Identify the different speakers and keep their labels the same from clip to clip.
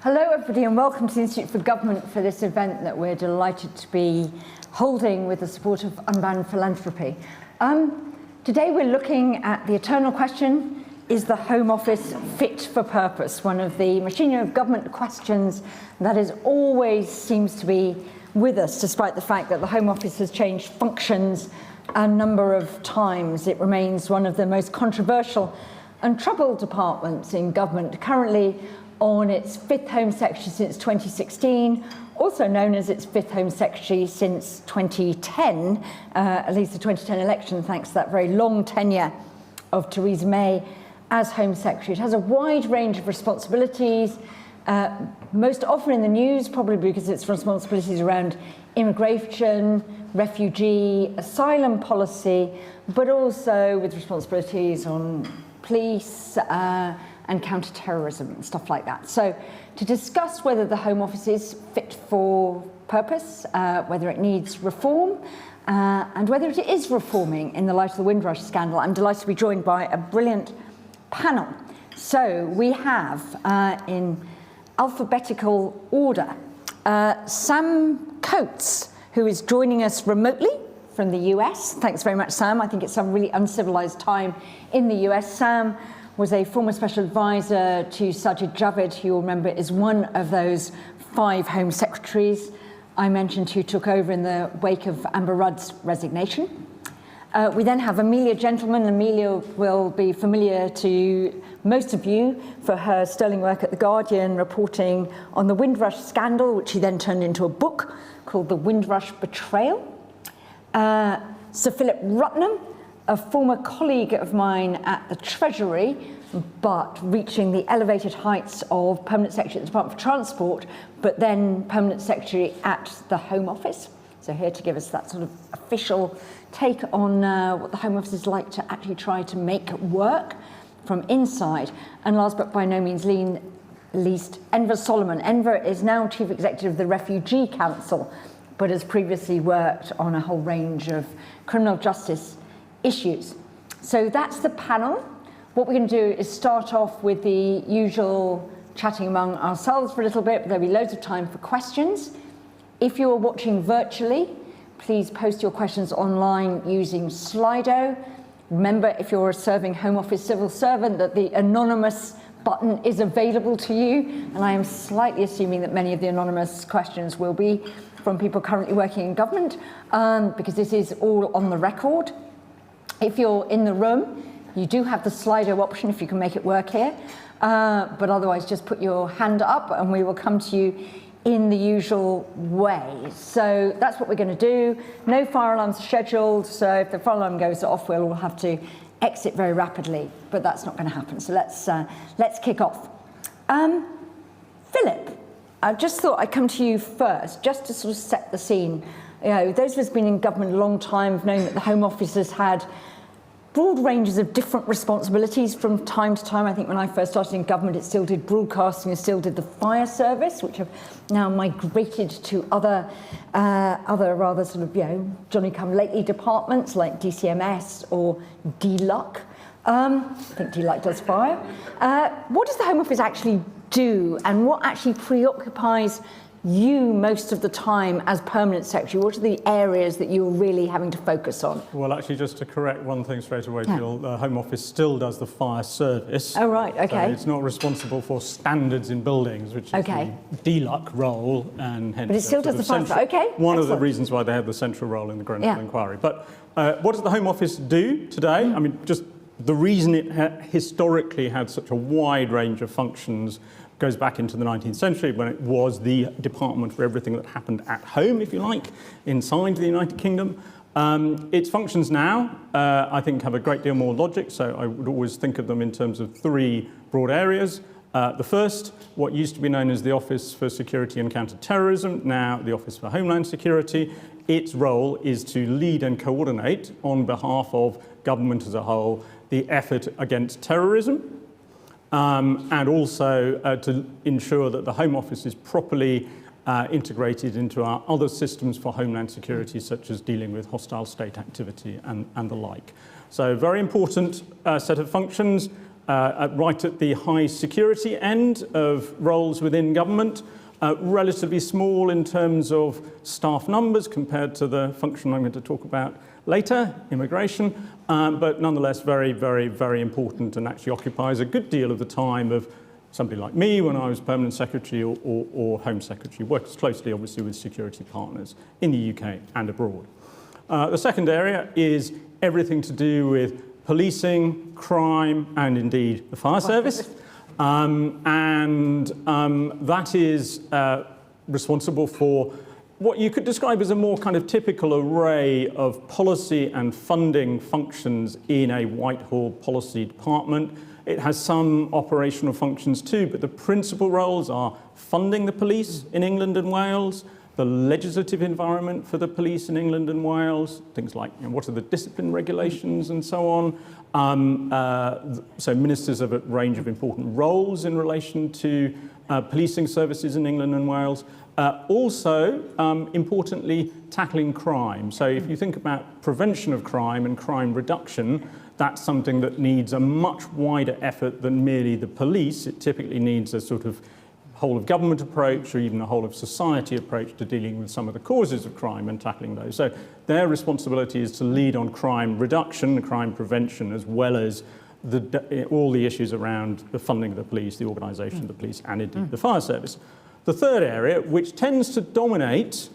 Speaker 1: Hello everybody and welcome to the Institute for Government for this event that we're delighted to be holding with the support of Unbound Philanthropy. Today we're looking at the eternal question, is the Home Office fit for purpose? One of the machinery of government questions that is always seems to be with us, despite the fact that the Home Office has changed functions a number of times. It remains one of the most controversial and troubled departments in government, currently on its fifth Home Secretary since 2016, also known as its fifth Home Secretary since 2010, at least the 2010 election, thanks to that very long tenure of Theresa May as Home Secretary. It has a wide range of responsibilities, most often in the news, probably because its responsibilities around immigration, refugee, asylum policy, but also with responsibilities on police, and counter-terrorism and stuff like that. So to discuss whether the Home Office is fit for purpose, whether it needs reform, and whether it is reforming in the light of the Windrush scandal, I'm delighted to be joined by a brilliant panel. So we have, in alphabetical order, Sam Coates, who is joining us remotely from the US. Thanks very much, Sam. I think it's some really uncivilized time in the US. Sam was a former special advisor to Sajid Javid, who you'll remember is one of those 5 Home Secretaries I mentioned who took over in the wake of Amber Rudd's resignation. We then have Amelia Gentleman. Amelia will be familiar to most of you for her sterling work at The Guardian, reporting on the Windrush scandal, which she then turned into a book called The Windrush Betrayal. Sir Philip Rutnam, a former colleague of mine at the Treasury, but reaching the elevated heights of Permanent Secretary at the Department for Transport, but then Permanent Secretary at the Home Office. So here to give us that sort of official take on what the Home Office is like to actually try to make work from inside. And last but by no means least, Enver Solomon. Enver is now Chief Executive of the Refugee Council, but has previously worked on a whole range of criminal justice issues. So that's the panel. What we're going to do is start off with the usual chatting among ourselves for a little bit, but there'll be loads of time for questions. If you're watching virtually, please post your questions online using Slido. Remember, if you're a serving Home Office civil servant, that the anonymous button is available to you, and I am slightly assuming that many of the anonymous questions will be from people currently working in government, because this is all on the record. If you're in the room, you do have the Slido option if you can make it work here, but otherwise just put your hand up and we will come to you in the usual way. So that's what we're going to do. No fire alarms scheduled, so if the fire alarm goes off, we'll all have to exit very rapidly, but that's not going to happen. So let's kick off. Philip, I just thought I'd come to you first, just to sort of set the scene. You know, those of us who've been in government a long time have known that the Home Office has had broad ranges of different responsibilities from time to time. I think when I first started in government, it still did broadcasting, it still did the fire service, which have now migrated to other rather sort of, Johnny-come-lately departments like DCMS or DLUC. I think DLUC does fire. What does the Home Office actually do, and what actually preoccupies you most of the time as Permanent Secretary? What are the areas that you're really having to focus on?
Speaker 2: Well, actually, just to correct one thing straight away, Jill, the Home Office still does the fire service.
Speaker 1: Oh, right, okay.
Speaker 2: So it's not responsible for standards in buildings, which is the DLUC role, and hence...
Speaker 1: But it still does the fire service, okay.
Speaker 2: One of the reasons why they have the central role in the Grenfell inquiry. But what does the Home Office do today? I mean, just the reason it historically had such a wide range of functions goes back into the 19th century, when it was the department for everything that happened at home, if you like, inside the United Kingdom. Its functions now, I think, have a great deal more logic, so I would always think of them in terms of 3 broad areas. The first, what used to be known as the Office for Security and Counter-Terrorism, now the Office for Homeland Security. Its role is to lead and coordinate, on behalf of government as a whole, the effort against terrorism. And also to ensure that the Home Office is properly integrated into our other systems for homeland security, such as dealing with hostile state activity and the like. So very important set of functions. right at the high security end of roles within government, relatively small in terms of staff numbers compared to the function I'm going to talk about later, immigration, but nonetheless very, very, very important, and actually occupies a good deal of the time of somebody like me when I was Permanent Secretary or Home Secretary. Works closely, obviously, with security partners in the UK and abroad. The second area is everything to do with policing, crime, and indeed the fire service. That is responsible for what you could describe as a more kind of typical array of policy and funding functions in a Whitehall policy department. It has some operational functions too, but the principal roles are funding the police in England and Wales, the legislative environment for the police in England and Wales, things like what are the discipline regulations and so on. So ministers have a range of important roles in relation to policing services in England and Wales. Also, importantly, tackling crime. So if you think about prevention of crime and crime reduction, that's something that needs a much wider effort than merely the police. It typically needs a sort of whole of government approach or even a whole of society approach to dealing with some of the causes of crime and tackling those. So their responsibility is to lead on crime reduction, crime prevention, as well as all the issues around the funding of the police, the organisation of the police, and indeed the fire service. The third area, which tends to dominate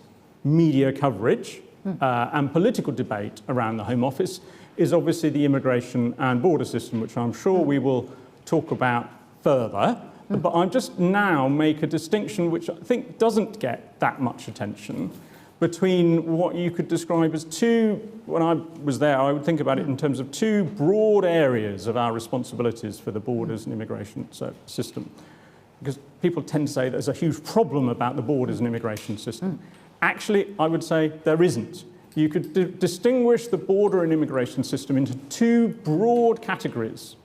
Speaker 2: media coverage and political debate around the Home Office, is obviously the immigration and border system, which I'm sure we will talk about further. But I'll just now make a distinction which I think doesn't get that much attention between what you could describe as two, when I was there, I would think about it in terms of two broad areas of our responsibilities for the borders and immigration system. Because people tend to say there's a huge problem about the borders and immigration system. Actually, I would say there isn't. You could distinguish the border and immigration system into two broad categories.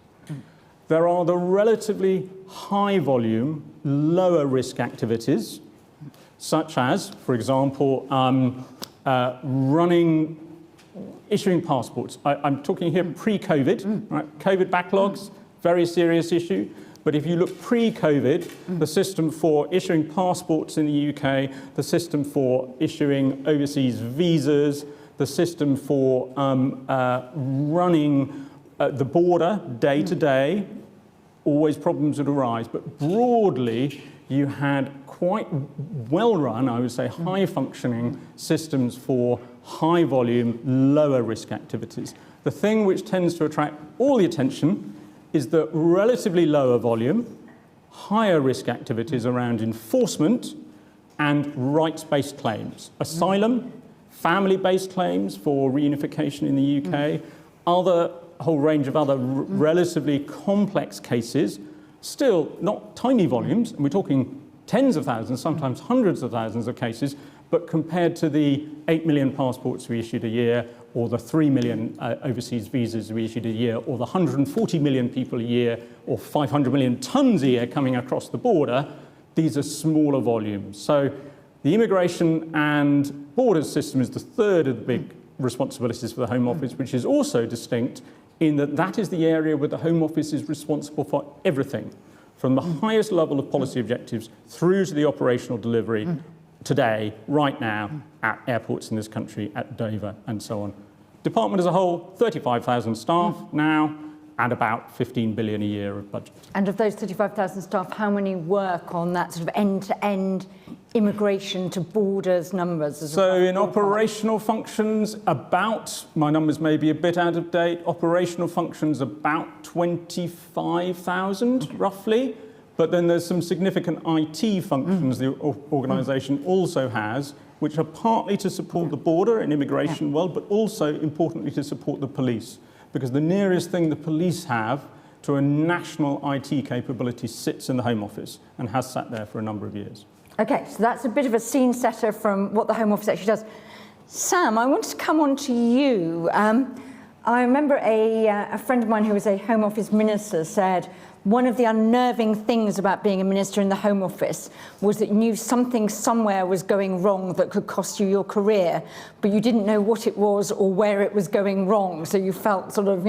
Speaker 2: There are the relatively high volume, lower risk activities, such as, for example, issuing passports. I'm talking here pre-COVID, right? COVID backlogs, very serious issue. But if you look pre-COVID, the system for issuing passports in the UK, the system for issuing overseas visas, the system for running the border day to day, always problems would arise. But broadly, you had quite well-run, I would say, high-functioning systems for high-volume, lower-risk activities. The thing which tends to attract all the attention is the relatively lower volume, higher risk activities around enforcement and rights-based claims. Asylum, family-based claims for reunification in the UK, a whole range of other relatively complex cases, still not tiny volumes, and we're talking tens of thousands, sometimes hundreds of thousands of cases, but compared to the 8 million passports we issued a year, or the 3 million overseas visas we issued a year, or the 140 million people a year, or 500 million tons a year coming across the border, these are smaller volumes. So the immigration and borders system is the third of the big responsibilities for the Home Office, which is also distinct in that that is the area where the Home Office is responsible for everything, from the highest level of policy objectives through to the operational delivery today, right now, at airports in this country, at Dover, and so on. Department as a whole, 35,000 staff now, and about 15 billion a year of budget.
Speaker 1: And of those 35,000 staff, how many work on that sort of end-to-end immigration to borders numbers?
Speaker 2: So in operational functions, my numbers may be a bit out of date, operational functions about 25,000 roughly, but then there's some significant IT functions the organisation also has, which are partly to support the border and immigration world, but also importantly to support the police. Because the nearest thing the police have to a national IT capability sits in the Home Office and has sat there for a number of years.
Speaker 1: Okay, so that's a bit of a scene setter from what the Home Office actually does. Sam, I want to come on to you. I remember a friend of mine who was a Home Office minister said one of the unnerving things about being a minister in the Home Office was that you knew something somewhere was going wrong that could cost you your career, but you didn't know what it was or where it was going wrong. So you felt sort of,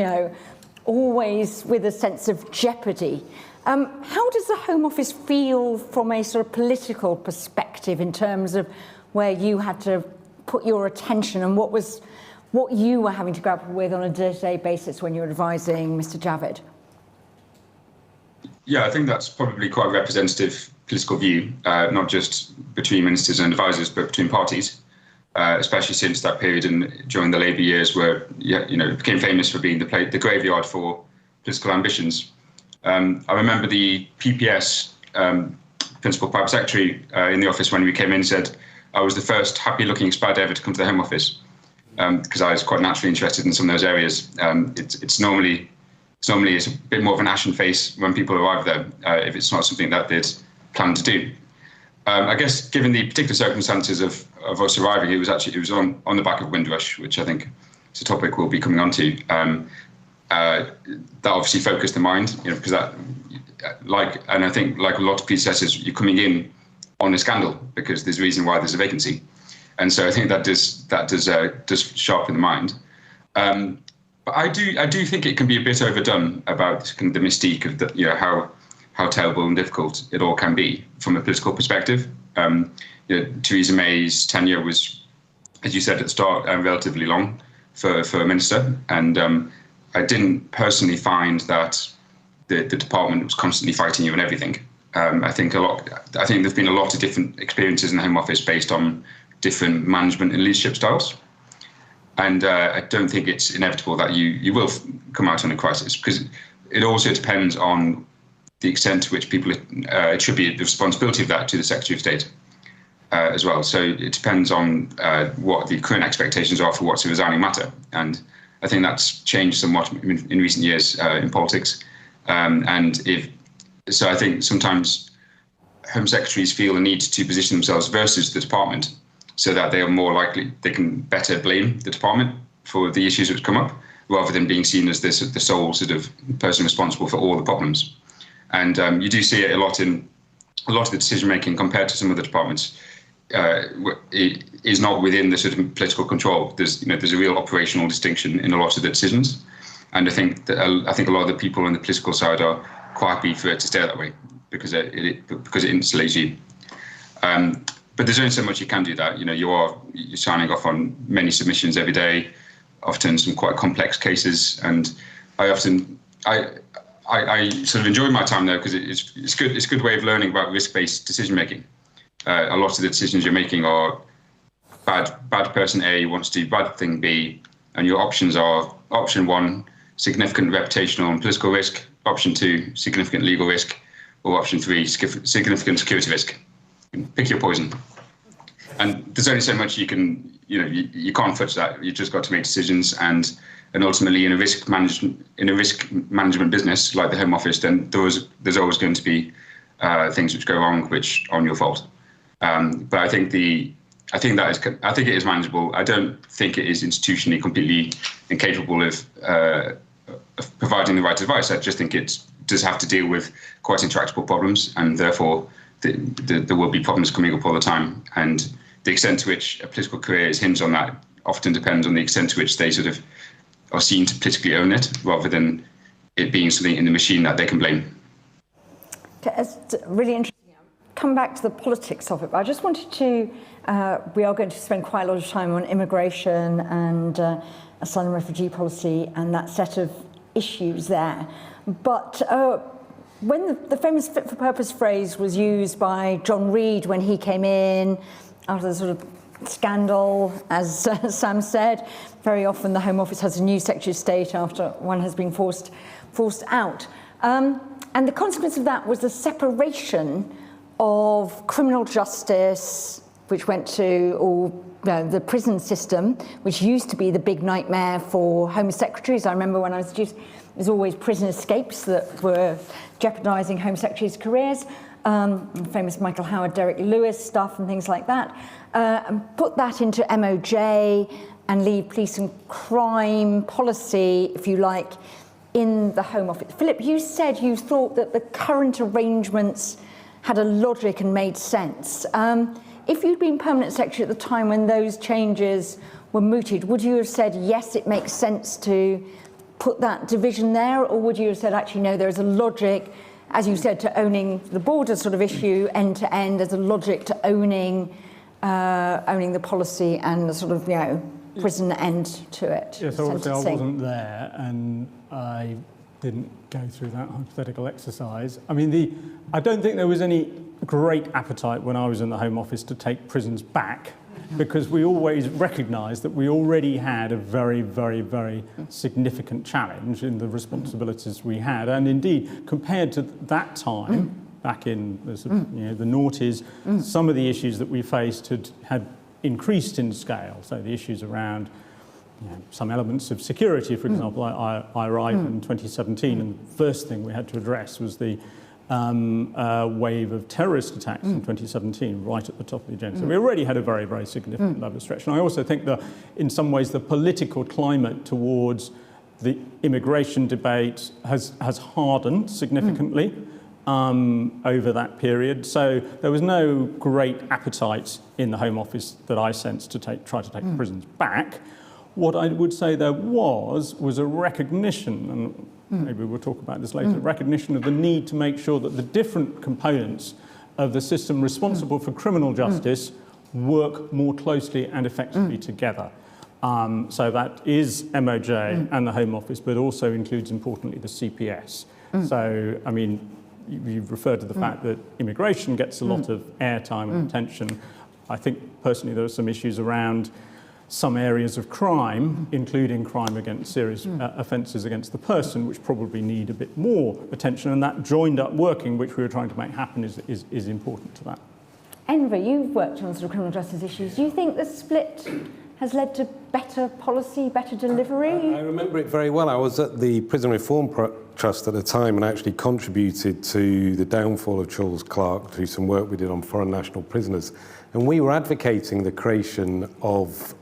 Speaker 1: always with a sense of jeopardy. How does the Home Office feel from a sort of political perspective in terms of where you had to put your attention and what you were having to grapple with on a day-to-day basis when you were advising Mr. Javid?
Speaker 3: Yeah, I think that's probably quite a representative political view, not just between ministers and advisors, but between parties, especially since that period during the Labour years where, it became famous for being the graveyard for political ambitions. I remember the PPS Principal Private Secretary in the office when we came in said, I was the first happy-looking spad ever to come to the Home Office, because I was quite naturally interested in some of those areas. It's normally a bit more of an ashen face when people arrive there, if it's not something that they'd planned to do. I guess given the particular circumstances of us arriving, it was on the back of Windrush, which I think is a topic we'll be coming on to. That obviously focused the mind, because and I think like a lot of predecessors, you're coming in on a scandal because there's a reason why there's a vacancy, and so I think that does sharpen the mind. But I do think it can be a bit overdone about kind of the mystique of how terrible and difficult it all can be from a political perspective. Theresa May's tenure was, as you said at the start, relatively long for a minister, and I didn't personally find that the department was constantly fighting you on everything. I think there's been a lot of different experiences in the Home Office based on different management and leadership styles. And I don't think it's inevitable that you will come out on a crisis, because it also depends on the extent to which people attribute the responsibility of that to the Secretary of State as well. So it depends on what the current expectations are for what's a resounding matter. And I think that's changed somewhat in recent years in politics. So I think sometimes Home Secretaries feel a need to position themselves versus the department, so that they are more likely, they can better blame the department for the issues which come up, rather than being seen as the sole sort of person responsible for all the problems. And you do see it a lot in a lot of the decision making compared to some of the departments. It is not within the sort of political control. There's a real operational distinction in a lot of the decisions, and I think a lot of the people on the political side are quite happy for it to stay that way, because it insulates you. But there's only so much you can do that. You're signing off on many submissions every day, often some quite complex cases, and I sort of enjoy my time there because it's good. It's a good way of learning about risk-based decision making. A lot of the decisions you're making are bad person A wants to do bad thing B, and your options are option 1, significant reputational and political risk, option 2, significant legal risk, or option 3, significant security risk. Pick your poison. And there's only so much you can, you can't fudge that. You've just got to make decisions, and ultimately in a risk management business like the Home Office, then there's always going to be things which go wrong which aren't your fault. But I think it is manageable. I don't think it is institutionally completely incapable of providing the right advice. I just think it does have to deal with quite intractable problems, and therefore there will be problems coming up all the time. And the extent to which a political career is hinged on that often depends on the extent to which they sort of are seen to politically own it, rather than it being something in the machine that they can blame.
Speaker 1: It's really interesting. Come back to the politics of it, but I just wanted to, we are going to spend quite a lot of time on immigration and asylum refugee policy and that set of issues there. But when the famous fit for purpose phrase was used by John Reid when he came in after the sort of scandal, as Sam said, very often the Home Office has a new Secretary of State after one has been forced out. And the consequence of that was the separation of criminal justice, which went to the prison system, which used to be the big nightmare for Home Secretaries. I remember when I was student, it was always prison escapes that were jeopardising Home Secretaries' careers, famous Michael Howard, Derek Lewis stuff and things like that, and put that into MOJ and leave police and crime policy, if you like, in the Home Office. Philip, you said you thought that the current arrangements had a logic and made sense. If you'd been Permanent Secretary at the time when those changes were mooted, would you have said, yes, it makes sense to put that division there, or would you have said, actually, no, there's a logic, as you said, to owning the border sort of issue end to end, there's a logic to owning the policy and the sort of, prison end to it?
Speaker 2: Yes, obviously I wasn't there and I didn't go through that hypothetical exercise. I mean, I don't think there was any great appetite when I was in the Home Office to take prisons back, because we always recognised that we already had a very, very, very significant challenge in the responsibilities we had. And indeed, compared to that time, back in the, sort of, the noughties, some of the issues that we faced had increased in scale. So the issues around some elements of security, for example. I arrived in 2017, and the first thing we had to address was the wave of terrorist attacks in 2017, right at the top of the agenda. So we already had a very, very significant level of stretch. And I also think that in some ways the political climate towards the immigration debate has hardened significantly over that period. So there was no great appetite in the Home Office that I sensed to try to take prisons back. What I would say there was a recognition, and maybe we'll talk about this later, recognition of the need to make sure that the different components of the system responsible for criminal justice work more closely and effectively together. So that is MOJ and the Home Office, but also includes, importantly, the CPS. So, I mean, you've referred to the fact that immigration gets a lot of airtime and attention. I think, personally, there are some issues around some areas of crime, including crime against serious offences against the person, which probably need a bit more attention, and that joined up working, which we were trying to make happen, is important to that.
Speaker 1: Enver, you've worked on sort of criminal justice issues. Do you think the split has led to better policy, better delivery?
Speaker 4: I remember it very well. I was at the Prison Reform Trust at the time and actually contributed to the downfall of Charles Clarke through some work we did on foreign national prisoners. And we were advocating the creation of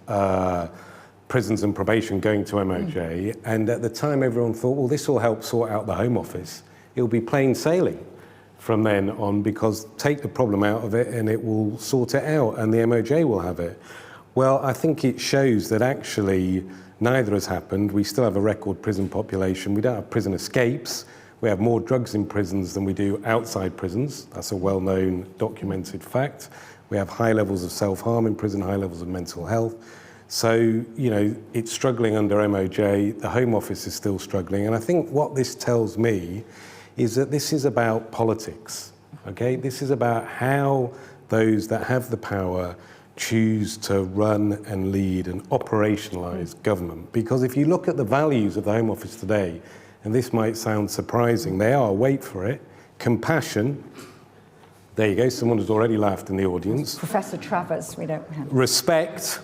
Speaker 4: prisons and probation going to MOJ. And at the time, everyone thought, well, this will help sort out the Home Office. It'll be plain sailing from then on, because take the problem out of it and it will sort it out and the MOJ will have it. Well, I think it shows that actually neither has happened. We still have a record prison population. We don't have prison escapes. We have more drugs in prisons than we do outside prisons. That's a well-known, documented fact. We have high levels of self-harm in prison, high levels of mental health. So, it's struggling under MOJ. The Home Office is still struggling. And I think what this tells me is that this is about politics, okay? This is about how those that have the power choose to run and lead and operationalise government. Because if you look at the values of the Home Office today, and this might sound surprising, they are, wait for it, compassion. There you go, someone has already laughed in the audience.
Speaker 1: Professor Travers, we don't have.
Speaker 4: Respect,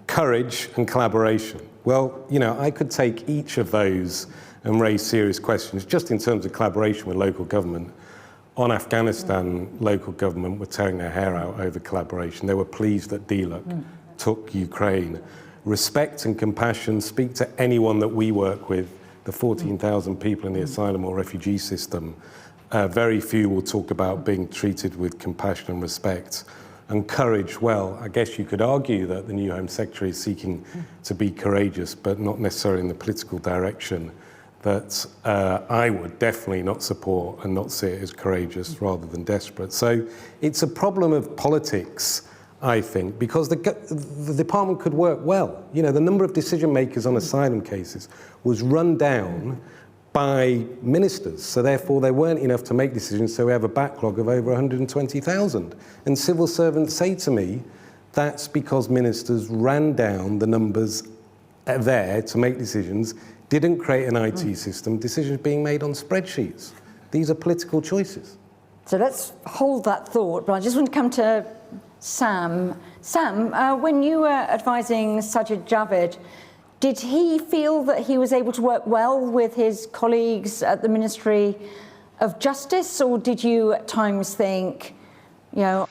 Speaker 4: courage, and collaboration. Well, I could take each of those and raise serious questions, just in terms of collaboration with local government. On Afghanistan, local government were tearing their hair out over collaboration. They were pleased that DLUC took Ukraine. Respect and compassion, speak to anyone that we work with, the 14,000 people in the asylum or refugee system. Very few will talk about being treated with compassion and respect. And courage, well, I guess you could argue that the new Home Secretary is seeking to be courageous, but not necessarily in the political direction that I would definitely not support and not see it as courageous rather than desperate. So it's a problem of politics, I think, because the department could work well. The number of decision makers on asylum cases was run down by ministers, so therefore there weren't enough to make decisions, so we have a backlog of over 120,000. And civil servants say to me, that's because ministers ran down the numbers there to make decisions, didn't create an IT system, decisions being made on spreadsheets. These are political choices.
Speaker 1: So let's hold that thought, but I just want to come to Sam. Sam, when you were advising Sajid Javid, did he feel that he was able to work well with his colleagues at the Ministry of Justice, or did you at times think, I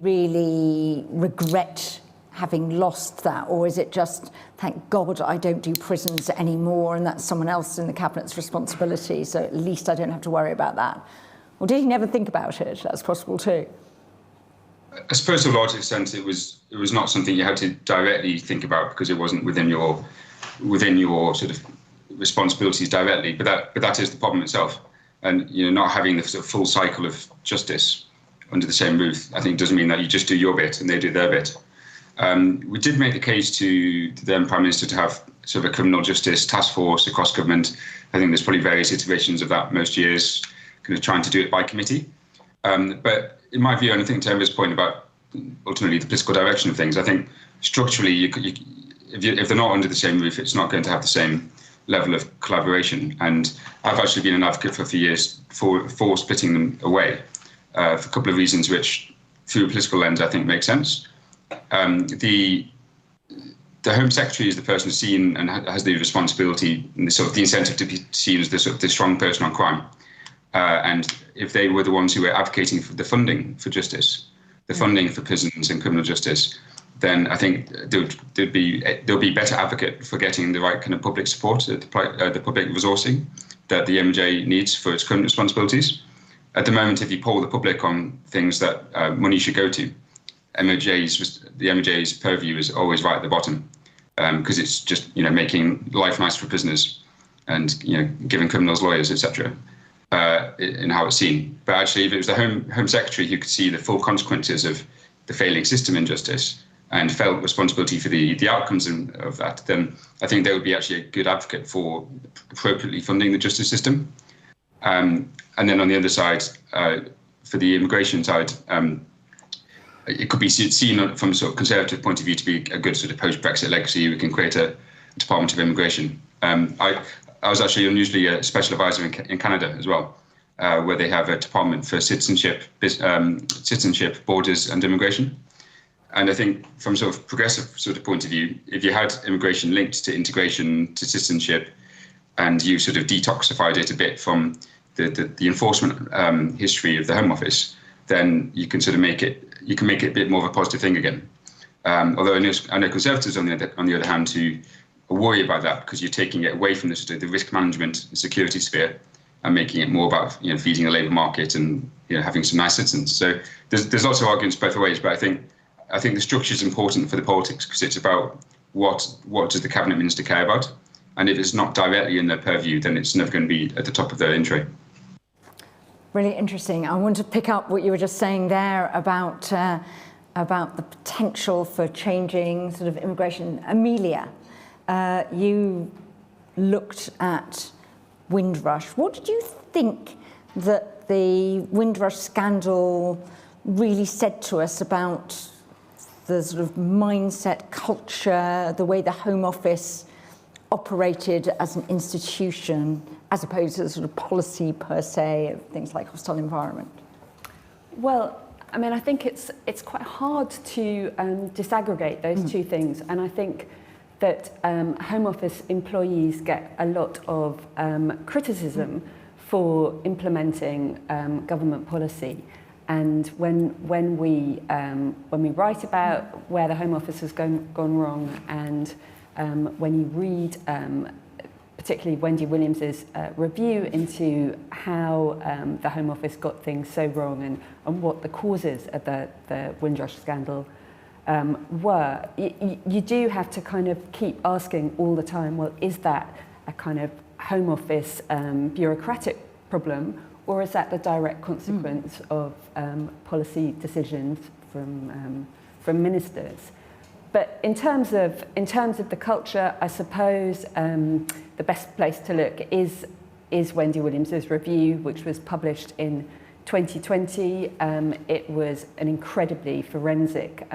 Speaker 1: really regret having lost that, or is it just, thank God I don't do prisons anymore and that's someone else in the Cabinet's responsibility, so at least I don't have to worry about that? Or did he never think about it? That's possible too.
Speaker 3: I suppose to a large extent it was not something you had to directly think about because it wasn't within your sort of responsibilities directly, but that is the problem itself. And not having the sort of full cycle of justice under the same roof, I think, doesn't mean that you just do your bit and they do their bit. We did make the case to the then Prime Minister to have sort of a criminal justice task force across government. I think there's probably various iterations of that most years, kind of trying to do it by committee. But in my view, and I think to Emma's point about ultimately the political direction of things, I think structurally, if they're not under the same roof, it's not going to have the same level of collaboration. And I've actually been an advocate for a few years for splitting them away for a couple of reasons, which through a political lens, I think make sense. The Home Secretary is the person seen and has the responsibility and the incentive to be seen as the strong person on crime. And if they were the ones who were advocating for the funding for justice, the funding for prisons and criminal justice, then I think there'll be better advocate for getting the right kind of public support, the public resourcing that the MJ needs for its current responsibilities. At the moment, if you poll the public on things that money should go to, the MJ's purview is always right at the bottom, because it's just making life nice for prisoners and giving criminals lawyers, etc. In how it's seen. But actually, if it was the Home Secretary who could see the full consequences of the failing system in justice and felt responsibility for the outcomes of that, then I think they would be actually a good advocate for appropriately funding the justice system. And then on the other side, for the immigration side, it could be seen from a sort of conservative point of view to be a good sort of post-Brexit legacy. We can create a Department of Immigration. I was actually unusually a special advisor in Canada as well, where they have a department for citizenship, borders and immigration. And I think from sort of progressive sort of point of view, if you had immigration linked to integration, to citizenship, and you sort of detoxified it a bit from the enforcement history of the Home Office, then you can sort of make it a bit more of a positive thing again. Although I know Conservatives on the other hand who worry about that because you're taking it away from the risk management and security sphere and making it more about feeding the labour market and having some nice citizens. So there's lots of arguments both ways, but I think the structure is important for the politics because it's about what does the cabinet minister care about, and if it's not directly in their purview, then it's never going to be at the top of their in tray.
Speaker 1: Really interesting. I want to pick up what you were just saying there about the potential for changing sort of immigration. Amelia, you looked at Windrush. What did you think that the Windrush scandal really said to us about the sort of mindset, culture, the way the Home Office operated as an institution, as opposed to the sort of policy per se of things like hostile environment?
Speaker 5: Well, I mean, I think it's quite hard to disaggregate those two things, and I think that Home Office employees get a lot of criticism for implementing government policy. And when we write about where the Home Office has gone wrong, and when you read particularly Wendy Williams's review into how the Home Office got things so wrong and what the causes of the Windrush scandal were, you do have to kind of keep asking all the time, well, is that a kind of Home Office bureaucratic problem, or is that the direct consequence of policy decisions from ministers? But in terms of the culture, I suppose the best place to look is Wendy Williams's review, which was published in 2020. It was an incredibly forensic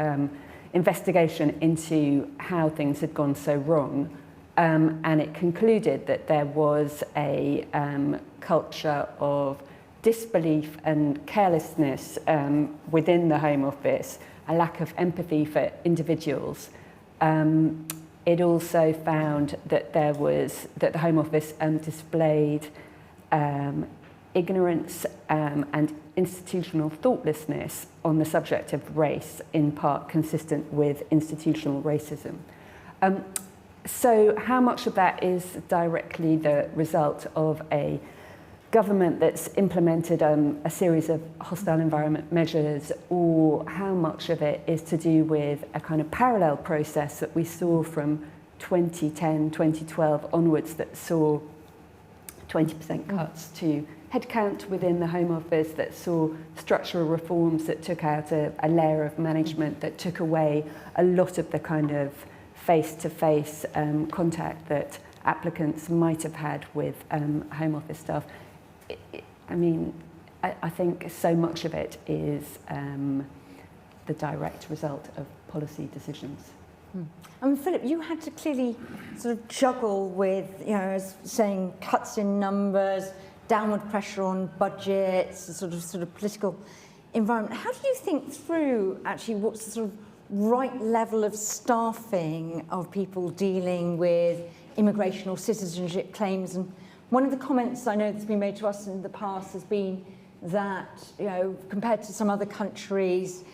Speaker 5: investigation into how things had gone so wrong, and it concluded that there was a culture of disbelief and carelessness within the Home Office, a lack of empathy for individuals. It also found that the Home Office displayed ignorance and institutional thoughtlessness on the subject of race, in part consistent with institutional racism. So how much of that is directly the result of a government that's implemented a series of hostile environment measures, or how much of it is to do with a kind of parallel process that we saw from 2010, 2012 onwards that saw 20% cuts to headcount within the Home Office, that saw structural reforms that took out a layer of management, that took away a lot of the kind of face-to-face contact that applicants might have had with Home Office staff. I think so much of it is the direct result of policy decisions.
Speaker 1: Philip, you had to clearly sort of juggle with, as saying, cuts in numbers, downward pressure on budgets, the sort of political environment. How do you think through actually what's the sort of right level of staffing of people dealing with immigration or citizenship claims? And one of the comments I know that's been made to us in the past has been that, compared to some other countries,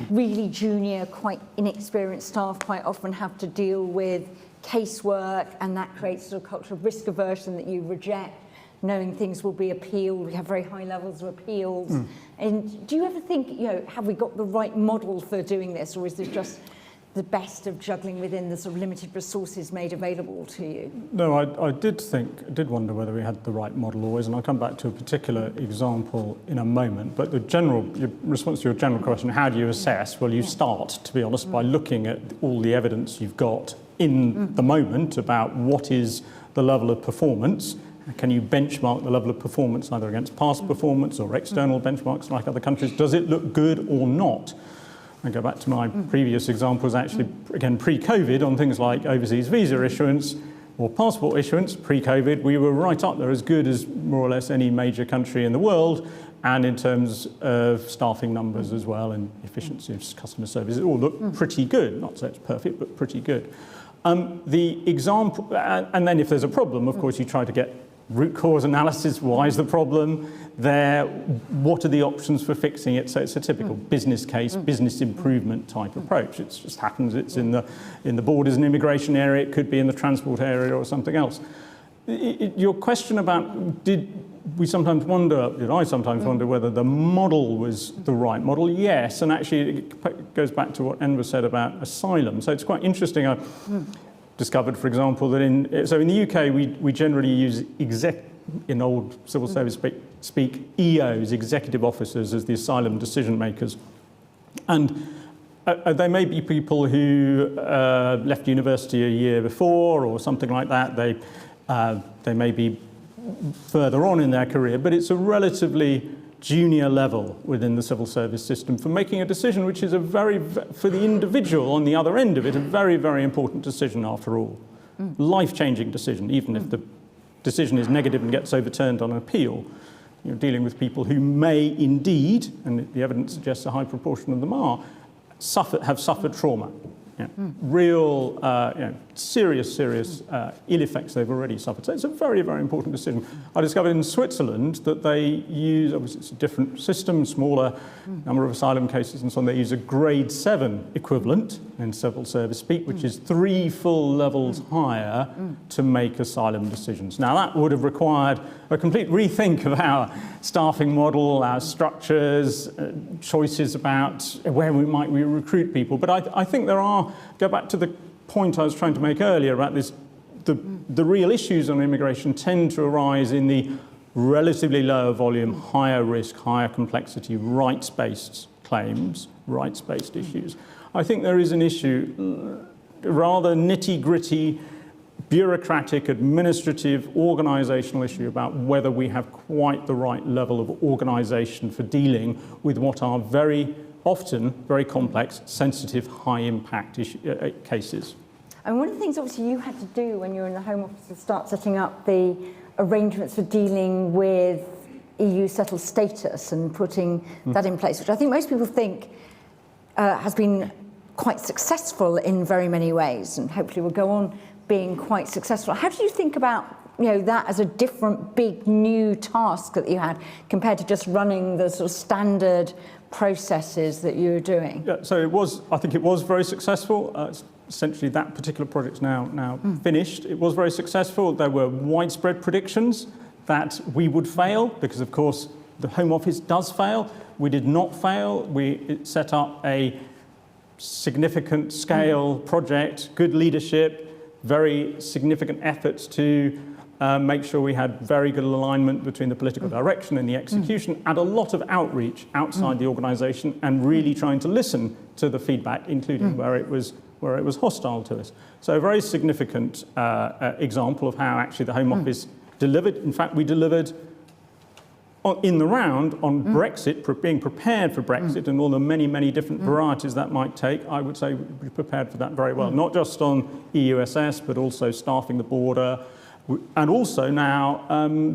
Speaker 1: really junior, quite inexperienced staff quite often have to deal with casework, and that creates a sort of culture of risk aversion that you reject, knowing things will be appealed. We have very high levels of appeals. And do you ever think, have we got the right model for doing this, or is this just the best of juggling within the sort of limited resources made available to you?
Speaker 2: No, I did wonder whether we had the right model always, and I'll come back to a particular example in a moment. But your response to your general question, how do you assess? Well, you start, to be honest, by looking at all the evidence you've got in the moment about what is the level of performance. Can you benchmark the level of performance either against past performance or external benchmarks like other countries? Does it look good or not? I go back to my previous examples, actually, again, pre-COVID, on things like overseas visa issuance or passport issuance. Pre-COVID, we were right up there, as good as more or less any major country in the world, and in terms of staffing numbers as well, and efficiency of customer service. It all looked pretty good. Not so it's perfect, but pretty good. The example, and then if there's a problem, of course, you try to get root cause analysis. Why is the problem there? What are the options for fixing it? So it's a typical business case, business improvement type approach. It just happens it's in the borders and immigration area. It could be in the transport area or something else. Your question about did I sometimes wonder whether the model was the right model? Yes, and actually it goes back to what Enver said about asylum. So it's quite interesting. I discovered, for example, that in the UK we generally use in old civil service speak EOs, executive officers, as the asylum decision makers, and they may be people who left university a year before or something like that. They may be further on in their career, but it's a relatively junior level within the civil service system for making a decision which is for the individual on the other end of it, a very, very important decision after all. Life-changing decision, even if the decision is negative and gets overturned on appeal. You're dealing with people who may indeed, and the evidence suggests a high proportion of them have suffered trauma. Real, serious ill effects they've already suffered. So it's a very, very important decision. I discovered in Switzerland that they use, obviously it's a different system, smaller number of asylum cases and so on, they use a grade 7 equivalent in civil service speak, which is 3 full levels higher to make asylum decisions. Now that would have required a complete rethink of our staffing model, our structures, choices about where we recruit people. But I think go back to the point I was trying to make earlier about this, the real issues on immigration tend to arise in the relatively lower volume, higher risk, higher complexity, rights-based claims, rights-based issues. I think there is an issue, rather nitty-gritty, bureaucratic, administrative, organisational issue about whether we have quite the right level of organisation for dealing with what are very often very complex, sensitive, high-impact cases.
Speaker 1: And one of the things, obviously, you had to do when you were in the Home Office was start setting up the arrangements for dealing with EU settled status and putting that in place, which I think most people think has been quite successful in very many ways, and hopefully will go on being quite successful. How do you think about that as a different, big, new task that you had compared to just running the sort of standard processes that you were doing?
Speaker 2: Yeah, so I think it was very successful. Essentially, that particular project's now finished. It was very successful. There were widespread predictions that we would fail because, of course, the Home Office does fail. We did not fail. We set up a significant scale project, good leadership, very significant efforts to make sure we had very good alignment between the political direction and the execution, and a lot of outreach outside the organisation, and really trying to listen to the feedback, including where it was hostile to us. So a very significant example of how actually the Home Office delivered. In fact, we delivered in the round on Brexit, being prepared for Brexit and all the many, many different varieties that might take. I would say we prepared for that very well, not just on EUSS, but also staffing the border, and also now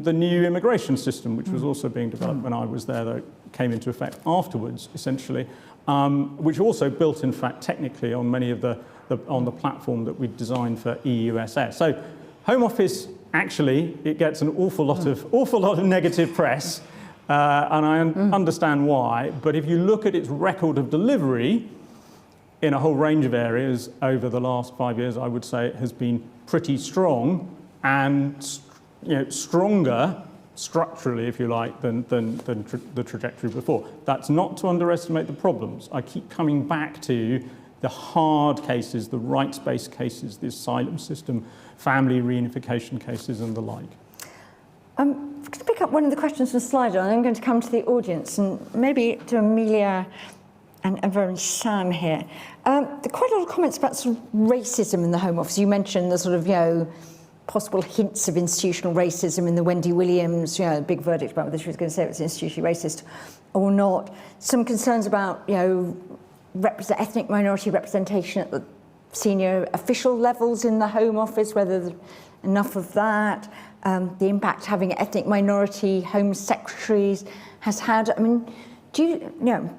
Speaker 2: the new immigration system, which was also being developed when I was there, though it came into effect afterwards, essentially, which also built, in fact, technically on many of on the platform that we designed for EUSS. So Home Office, actually, it gets an awful lot of negative press, and I understand why. But if you look at its record of delivery in a whole range of areas over the last 5 years, I would say it has been pretty strong, and stronger structurally, if you like, than the trajectory before. That's not to underestimate the problems. I keep coming back to the hard cases, the rights-based cases, the asylum system, family reunification cases and the like.
Speaker 1: I'm going to pick up one of the questions from Slido, and I'm going to come to the audience, and maybe to Amelia and Sam here. There are quite a lot of comments about sort of racism in the Home Office. You mentioned the sort of, possible hints of institutional racism in the Wendy Williams, big verdict about whether she was going to say it was institutionally racist or not. Some concerns about, ethnic minority representation at the senior official levels in the Home Office, whether there's enough of that, the impact having ethnic minority Home Secretaries has had. I mean,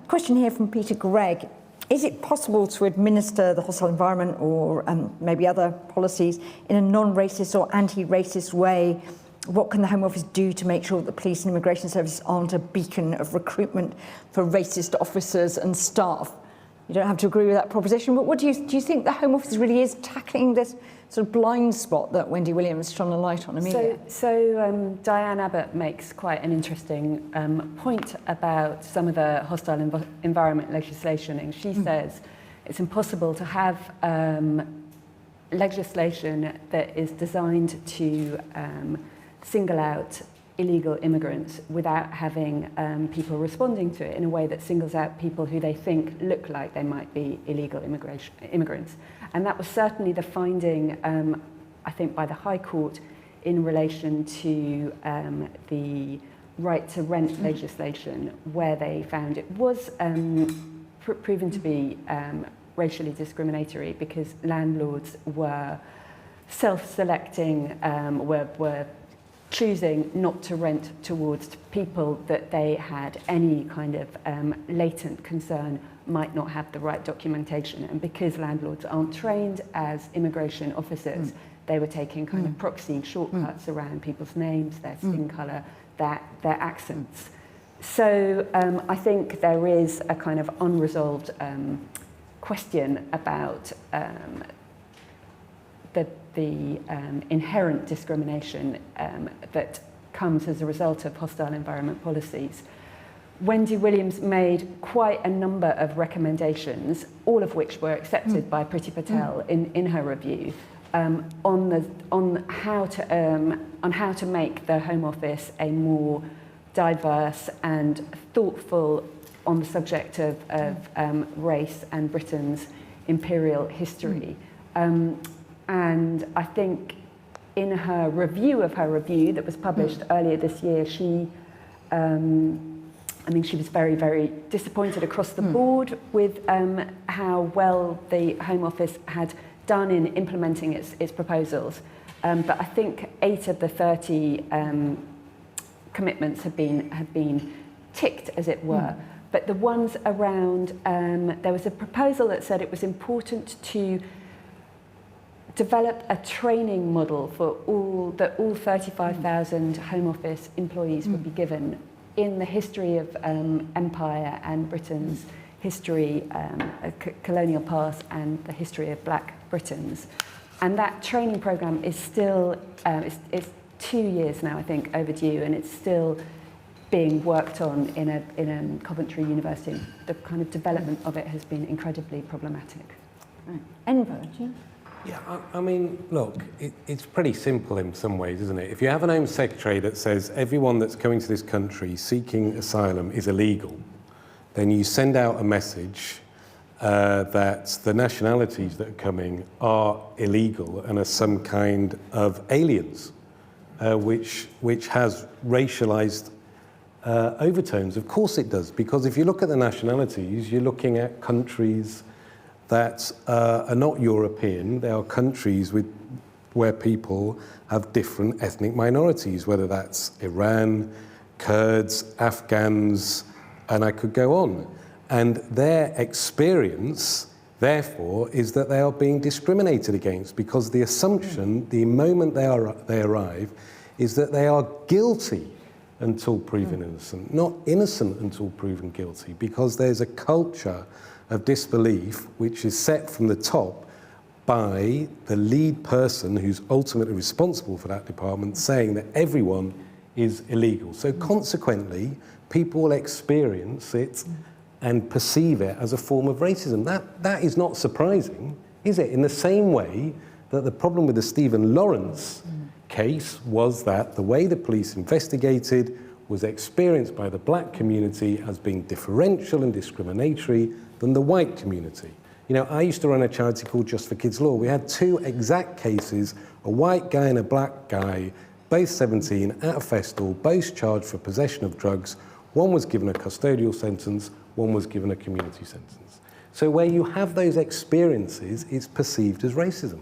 Speaker 1: question here from Peter Gregg. Is it possible to administer the hostile environment or maybe other policies in a non-racist or anti-racist way? What can the Home Office do to make sure that the police and immigration services aren't a beacon of recruitment for racist officers and staff? You don't have to agree with that proposition, but what do you think the Home Office really is tackling this sort of blind spot that Wendy Williams shone a light on, Amelia?
Speaker 5: So Diane Abbott makes quite an interesting point about some of the hostile environment legislation, and she says it's impossible to have legislation that is designed to single out illegal immigrants without having people responding to it in a way that singles out people who they think look like they might be illegal immigrants. And that was certainly the finding, I think, by the High Court in relation to the right to rent legislation, where they found it was proven to be racially discriminatory because landlords were self-selecting, were choosing not to rent towards people that they had any kind of latent concern might not have the right documentation. And because landlords aren't trained as immigration officers, they were taking kind of proxy shortcuts around people's names, their skin colour, their accents. So I think there is a kind of unresolved question about the inherent discrimination that comes as a result of hostile environment policies. Wendy Williams made quite a number of recommendations, all of which were accepted by Priti Patel in her review, on how to make the Home Office a more diverse and thoughtful on the subject of race and Britain's imperial history. And I think in her review that was published earlier this year, she was very, very disappointed across the board with how well the Home Office had done in implementing its proposals. But I think 8 of the 30 commitments have been ticked, as it were. But the ones around, there was a proposal that said it was important to develop a training model for all 35,000 Home Office employees would be given in the history of empire and Britain's history, colonial past, and the history of Black Britons. And that training programme is still, it's 2 years now, I think, overdue, and it's still being worked on in a Coventry University. The kind of development of it has been incredibly problematic.
Speaker 1: Right. Enver, do you?
Speaker 4: Yeah, I mean, look, it's pretty simple in some ways, isn't it? If you have an Home Secretary that says everyone that's coming to this country seeking asylum is illegal, then you send out a message that the nationalities that are coming are illegal and are some kind of aliens, which has racialized overtones. Of course it does, because if you look at the nationalities, you're looking at countries that are not European. They are countries where people have different ethnic minorities, whether that's Iran, Kurds, Afghans, and I could go on. And their experience, therefore, is that they are being discriminated against, because the assumption, the moment they arrive, is that they are guilty until proven innocent, not innocent until proven guilty, because there's a culture of disbelief which is set from the top by the lead person who's ultimately responsible for that department, saying that everyone is illegal. So consequently, people will experience it and perceive it as a form of racism. That is not surprising, is it? In the same way that the problem with the Stephen Lawrence case was that the way the police investigated was experienced by the black community as being differential and discriminatory than the white community. You know, I used to run a charity called Just for Kids Law. We had two exact cases, a white guy and a black guy, both 17, at a festival, both charged for possession of drugs. One was given a custodial sentence, one was given a community sentence. So where you have those experiences, it's perceived as racism.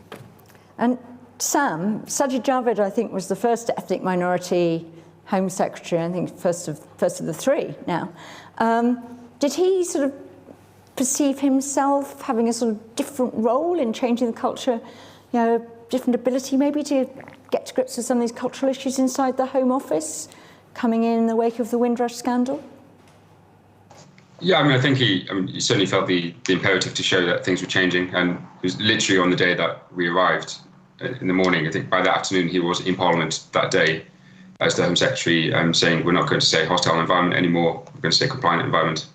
Speaker 1: And Sam, Sajid Javid, I think, was the first ethnic minority Home Secretary, I think first of the three now. Did he sort of perceive himself having a sort of different role in changing the culture, you know, different ability maybe to get to grips with some of these cultural issues inside the Home Office, coming in the wake of the Windrush scandal?
Speaker 3: Yeah, I mean, I think he certainly felt the imperative to show that things were changing, and it was literally on the day that we arrived in the morning. I think by the afternoon he was in Parliament that day as the Home Secretary, saying we're not going to say hostile environment anymore, we're going to say compliant environment.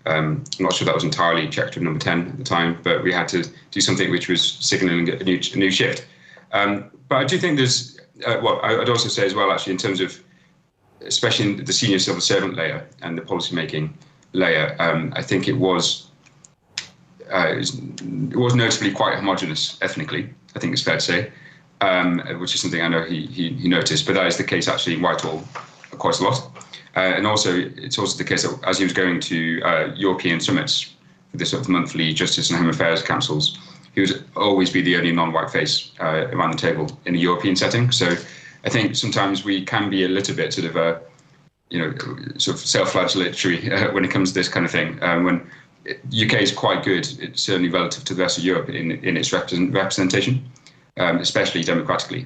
Speaker 3: I'm not sure that was entirely checked with number 10 at the time, but we had to do something which was signalling a new shift. But I do think there's, I'd also say as well, actually, in terms of, especially in the senior civil servant layer and the policymaking layer, I think it was notably quite homogenous ethnically, I think it's fair to say, which is something I know he noticed, but that is the case actually in Whitehall quite a lot. And also, it's also the case that as he was going to European summits for the sort of monthly Justice and Home Affairs Councils, he would always be the only non-white face around the table in a European setting. So I think sometimes we can be a little bit sort of sort of self-flagellatory when it comes to this kind of thing. When UK is quite good, it's certainly relative to the rest of Europe in its representation, especially democratically.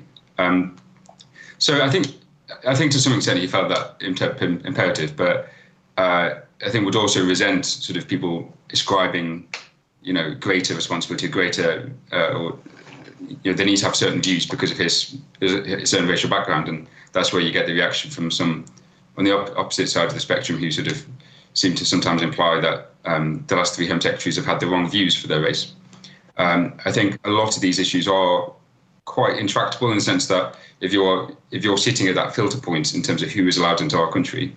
Speaker 3: So I think to some extent he felt that imperative, but I think would also resent sort of people ascribing, greater responsibility, greater, or they need to have certain views because of his own racial background, and that's where you get the reaction from some on the opposite side of the spectrum who sort of seem to sometimes imply that the last three Home Secretaries have had the wrong views for their race. I think a lot of these issues are quite intractable in the sense that if you're sitting at that filter point in terms of who is allowed into our country,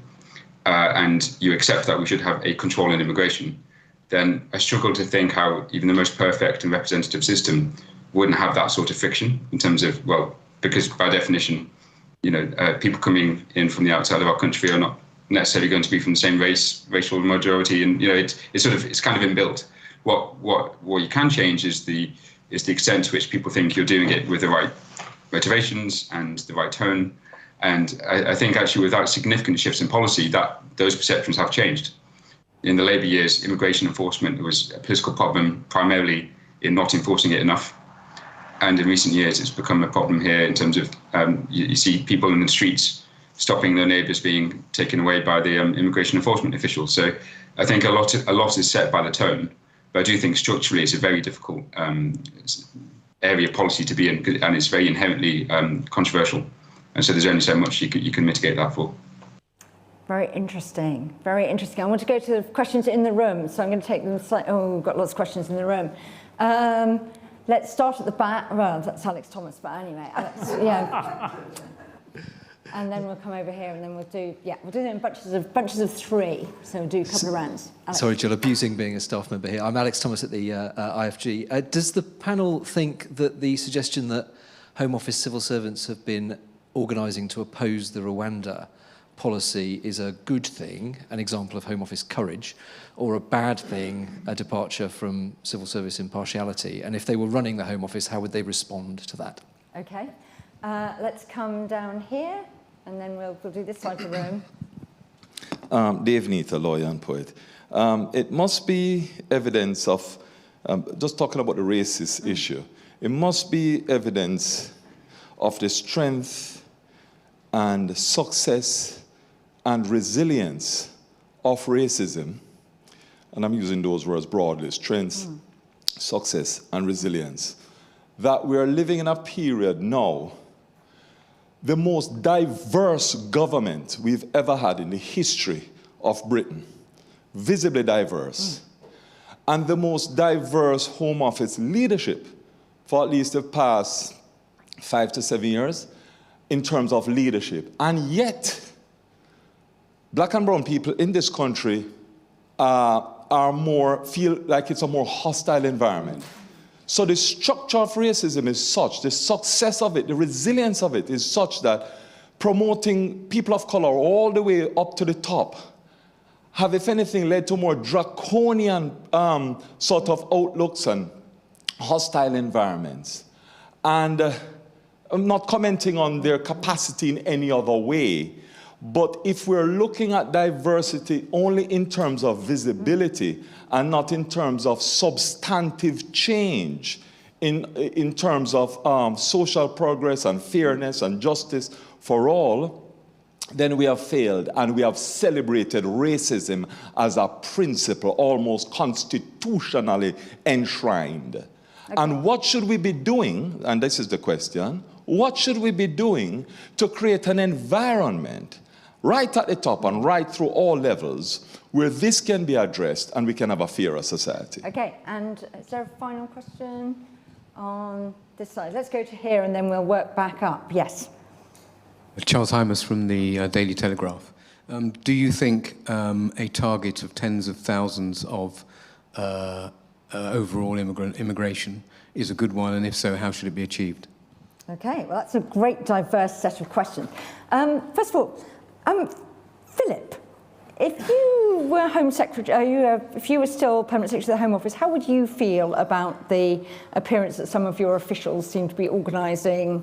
Speaker 3: and you accept that we should have a control in immigration, then I struggle to think how even the most perfect and representative system wouldn't have that sort of friction in terms of, because by definition, people coming in from the outside of our country are not necessarily going to be from the same racial majority, and it's kind of inbuilt. What you can change is the extent to which people think you're doing it with the right motivations and the right tone. And I think actually without significant shifts in policy, that those perceptions have changed. In the Labour years, immigration enforcement was a political problem, primarily in not enforcing it enough. And in recent years, it's become a problem here in terms of you see people in the streets stopping their neighbours being taken away by the immigration enforcement officials. So I think a lot is set by the tone, but I do think structurally it's a very difficult area of policy to be in, and it's very inherently controversial. And so there's only so much you can mitigate that for.
Speaker 1: Very interesting, very interesting. I want to go to questions in the room, so I'm going to take them slightly. Oh, we've got lots of questions in the room. let's start at the back. Well, that's Alex Thomas, but anyway, Alex, yeah. And then we'll come over here, and then we'll do them in bunches of three. So we'll do a couple of rounds. Alex.
Speaker 6: Sorry, Jill, abusing being a staff member here. I'm Alex Thomas at the IFG. Does the panel think that the suggestion that Home Office civil servants have been organising to oppose the Rwanda policy is a good thing, an example of Home Office courage, or a bad thing, a departure from civil service impartiality? And if they were running the Home Office, how would they respond to that?
Speaker 1: Okay, let's come down here, and then we'll do this side of the room.
Speaker 7: Dave Neath, a lawyer and poet. It must be evidence of, just talking about the racist issue, it must be evidence of the strength and success and resilience of racism, and I'm using those words broadly, strength, success, and resilience, that we are living in a period now, the most diverse government we've ever had in the history of Britain, visibly diverse, and the most diverse Home Office leadership for at least the past 5 to 7 years in terms of leadership. And yet, black and brown people in this country feel like it's a more hostile environment. So the structure of racism is such, the success of it, the resilience of it is such that promoting people of color all the way up to the top have, if anything, led to more draconian sort of outlooks and hostile environments. And I'm not commenting on their capacity in any other way, but if we're looking at diversity only in terms of visibility and not in terms of substantive change, in terms of social progress and fairness and justice for all, then we have failed, and we have celebrated racism as a principle almost constitutionally enshrined. Okay. And what should we be doing, and this is the question, what should we be doing to create an environment right at the top and right through all levels where this can be addressed and we can have a fairer society?
Speaker 1: Okay, and is there a final question on this side? Let's go to here and then we'll work back up. Yes.
Speaker 8: Charles Hymas from the Daily Telegraph. Do you think a target of tens of thousands of overall immigration is a good one, and if so, how should it be achieved?
Speaker 1: Okay, well, that's a great diverse set of questions. First of all, Philip, if you were Home Secretary, if you were still Permanent Secretary of the Home Office, how would you feel about the appearance that some of your officials seem to be organising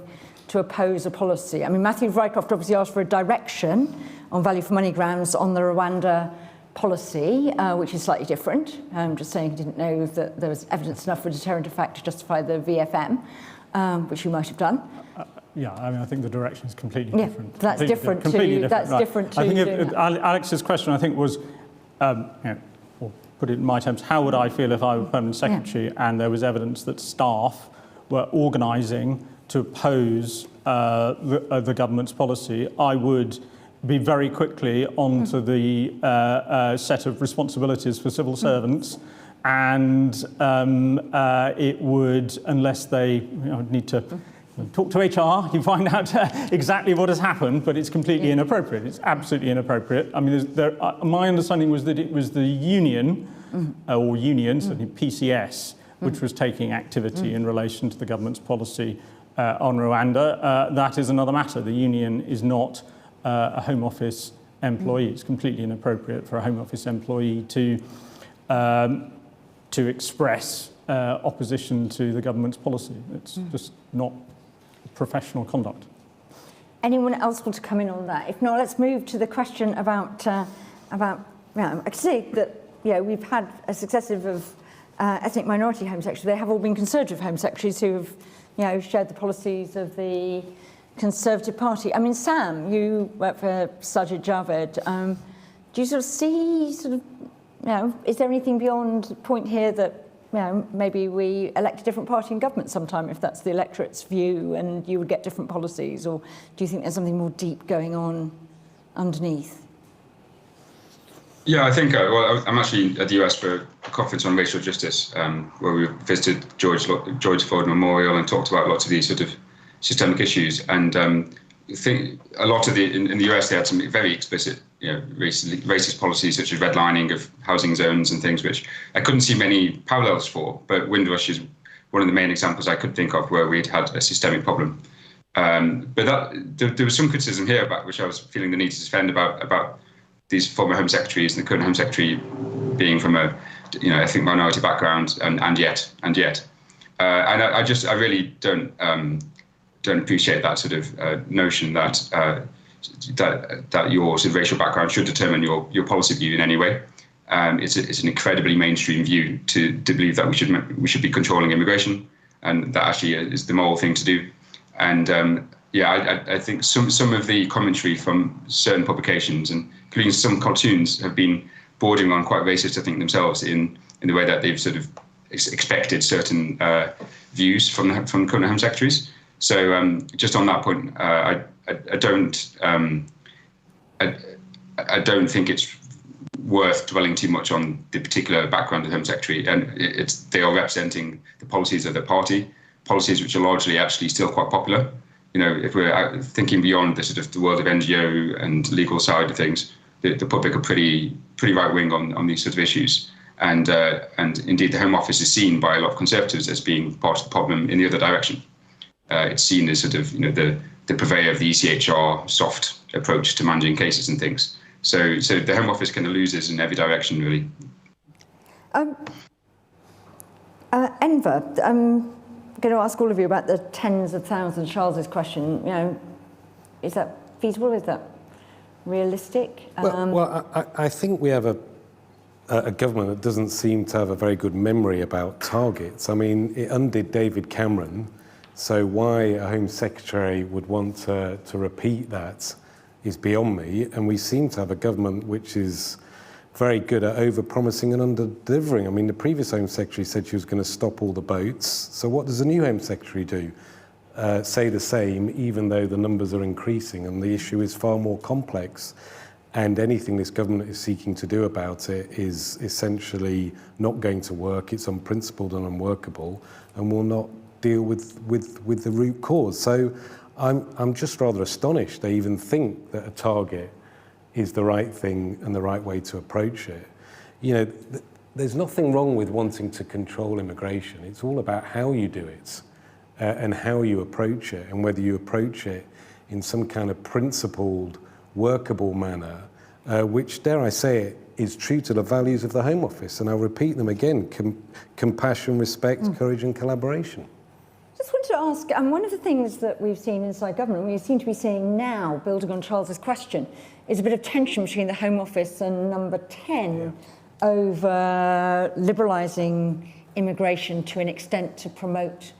Speaker 1: to oppose a policy? I mean, Matthew Rycroft obviously asked for a direction on value for money grounds on the Rwanda policy, which is slightly different. I'm just saying he didn't know that there was evidence enough for a deterrent effect to justify the VFM, which you might have done.
Speaker 2: Yeah, I mean, I think the direction is completely different.
Speaker 1: That's different to. That's different to.
Speaker 2: I think Alex's question, I think, was, or put it in my terms, how would I feel if I were Permanent Secretary and there was evidence that staff were organising to oppose the government's policy? I would be very quickly onto the set of responsibilities for civil servants, and it would, unless they need to talk to HR, you find out exactly what has happened, but it's completely inappropriate. It's absolutely inappropriate. I mean, my understanding was that it was the union, or unions, PCS, which was taking activity in relation to the government's policy on Rwanda. That is another matter. The union is not a Home Office employee. It's completely inappropriate for a Home Office employee to express opposition to the government's policy. It's just not professional conduct.
Speaker 1: Anyone else want to come in on that? If not, let's move to the question about I can see that we've had a successive of ethnic minority Home Secretaries. They have all been Conservative Home Secretaries who have shared the policies of the Conservative Party. I mean, Sam, you work for Sajid Javed. Do you sort of see is there anything beyond the point here that maybe we elect a different party in government sometime if that's the electorate's view and you would get different policies, or do you think there's something more deep going on underneath?
Speaker 3: Yeah, I think, well, I'm actually at the US for a conference on racial justice, where we visited George Floyd Memorial and talked about lots of these sort of systemic issues. And I think a lot of in the US, they had some very explicit, racist policies, such as redlining of housing zones and things, which I couldn't see many parallels for. But Windrush is one of the main examples I could think of where we'd had a systemic problem. But there was some criticism here about which I was feeling the need to defend about these former Home Secretaries and the current Home Secretary being from a, ethnic minority background, and yet, and I really don't appreciate that sort of notion that your sort of racial background should determine your policy view in any way. It's an incredibly mainstream view to believe that we should be controlling immigration, and that actually is the moral thing to do. And I think some of the commentary from certain publications, and including some cartoons, have been bordering on quite racist, I think, themselves in the way that they've sort of expected certain views from current Home Secretaries. So just on that point, I don't think it's worth dwelling too much on the particular background of the Home Secretary, and they are representing the policies of the party, policies which are largely actually still quite popular. If we're thinking beyond the world of NGO and legal side of things, the public are pretty right wing on these sort of issues, and indeed the Home Office is seen by a lot of Conservatives as being part of the problem in the other direction. It's seen as the purveyor of the ECHR soft approach to managing cases and things. So the Home Office kind of loses in every direction, really.
Speaker 1: Enver, I'm going to ask all of you about the tens of thousands Charles's question. Is that feasible? Is that realistic?
Speaker 4: I think we have a government that doesn't seem to have a very good memory about targets. I mean, it undid David Cameron, so why a Home Secretary would want to repeat that is beyond me. And we seem to have a government which is very good at over-promising and under-delivering. I mean, the previous Home Secretary said she was going to stop all the boats. So what does the new Home Secretary do? Say the same, even though the numbers are increasing, and the issue is far more complex. And anything this government is seeking to do about it is essentially not going to work. It's unprincipled and unworkable, and will not deal with the root cause. So I'm just rather astonished they even think that a target is the right thing and the right way to approach it. There's nothing wrong with wanting to control immigration. It's all about how you do it and how you approach it, and whether you approach it in some kind of principled, workable manner, which, dare I say it, is true to the values of the Home Office. And I'll repeat them again: compassion, respect, courage and collaboration.
Speaker 1: Just wanted to ask, and one of the things that we've seen inside government, we seem to be seeing now, building on Charles's question, is a bit of tension between the Home Office and Number 10 over liberalising immigration to an extent to promote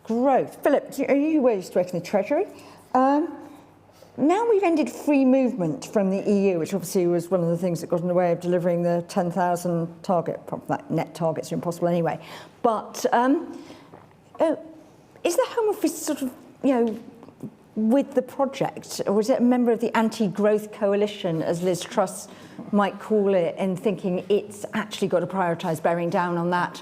Speaker 1: growth. Philip, you were used to work in the Treasury. Now we've ended free movement from the EU, which obviously was one of the things that got in the way of delivering the 10,000 target. That net targets are impossible anyway. But is the Home Office sort of, with the project, or is it a member of the anti-growth coalition, as Liz Truss might call it, in thinking it's actually got to prioritise bearing down on that,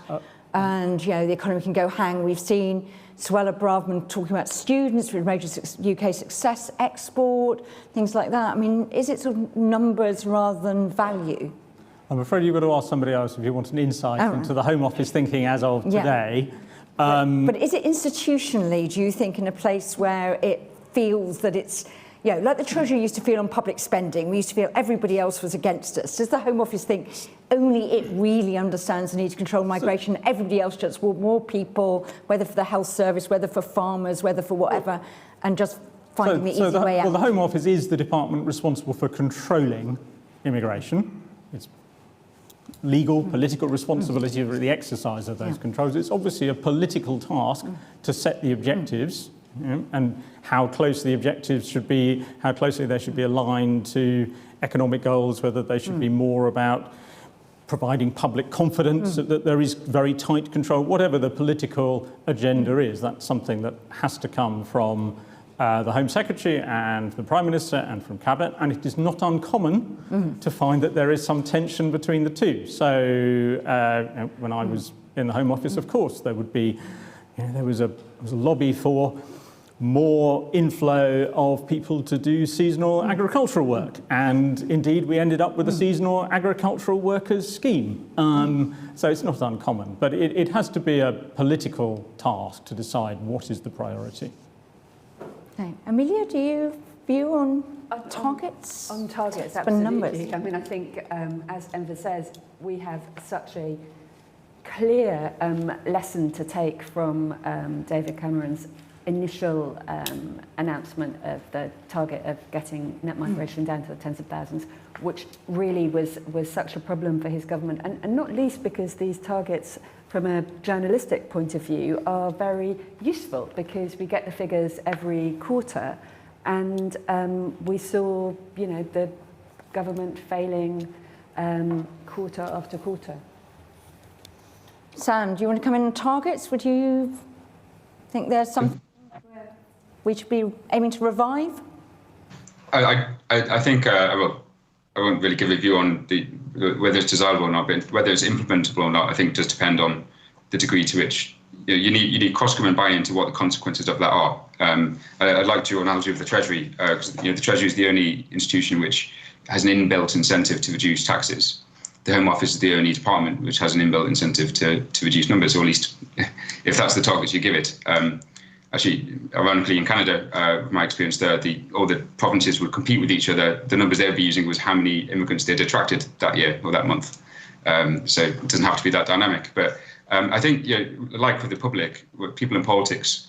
Speaker 1: and the economy can go hang? We've seen Suella Braverman talking about students with major UK success export, things like that. I mean, is it sort of numbers rather than value?
Speaker 2: I'm afraid you've got to ask somebody else if you want an insight into the Home Office thinking as of today.
Speaker 1: But is it institutionally, do you think, in a place where it feels that it's, like the Treasury used to feel on public spending, we used to feel everybody else was against us? Does the Home Office think only it really understands the need to control migration, everybody else just want more people, whether for the health service, whether for farmers, whether for whatever, and just finding the easy way out?
Speaker 2: Well, the Home Office is the department responsible for controlling immigration. It's legal, political responsibility for the exercise of those controls. It's obviously a political task to set the objectives, and how close the objectives should be, how closely they should be aligned to economic goals, whether they should be more about providing public confidence that there is very tight control, whatever the political agenda is. That's something that has to come from the Home Secretary and the Prime Minister and from Cabinet, and it is not uncommon to find that there is some tension between the two. So when I was in the Home Office, of course, there would be, there was a lobby for more inflow of people to do seasonal agricultural work. And indeed, we ended up with a seasonal agricultural workers scheme. So it's not uncommon, but it has to be a political task to decide what is the priority.
Speaker 1: Okay. Amelia, do you view on targets?
Speaker 5: On targets,
Speaker 1: for
Speaker 5: absolutely.
Speaker 1: Numbers?
Speaker 5: I mean, I think, as Enver says, we have such a clear lesson to take from David Cameron's initial announcement of the target of getting net migration down to the tens of thousands, which really was such a problem for his government, and not least because these targets, from a journalistic point of view, are very useful because we get the figures every quarter, and we saw, the government failing quarter after quarter.
Speaker 1: Sam, do you want to come in on targets? Would you think there's something we should be aiming to revive?
Speaker 3: I think I won't really give a view on whether it's desirable or not, but whether it's implementable or not, I think does depend on the degree to which you need cross-government buy-in to what the consequences of that are. I like your analogy of the Treasury, because the Treasury is the only institution which has an inbuilt incentive to reduce taxes. The Home Office is the only department which has an inbuilt incentive to reduce numbers, or at least if that's the target you give it. Actually, ironically, in Canada, my experience there, all the provinces would compete with each other. The numbers they would be using was how many immigrants they'd attracted that year or that month. So it doesn't have to be that dynamic. But I think, like with the public, people in politics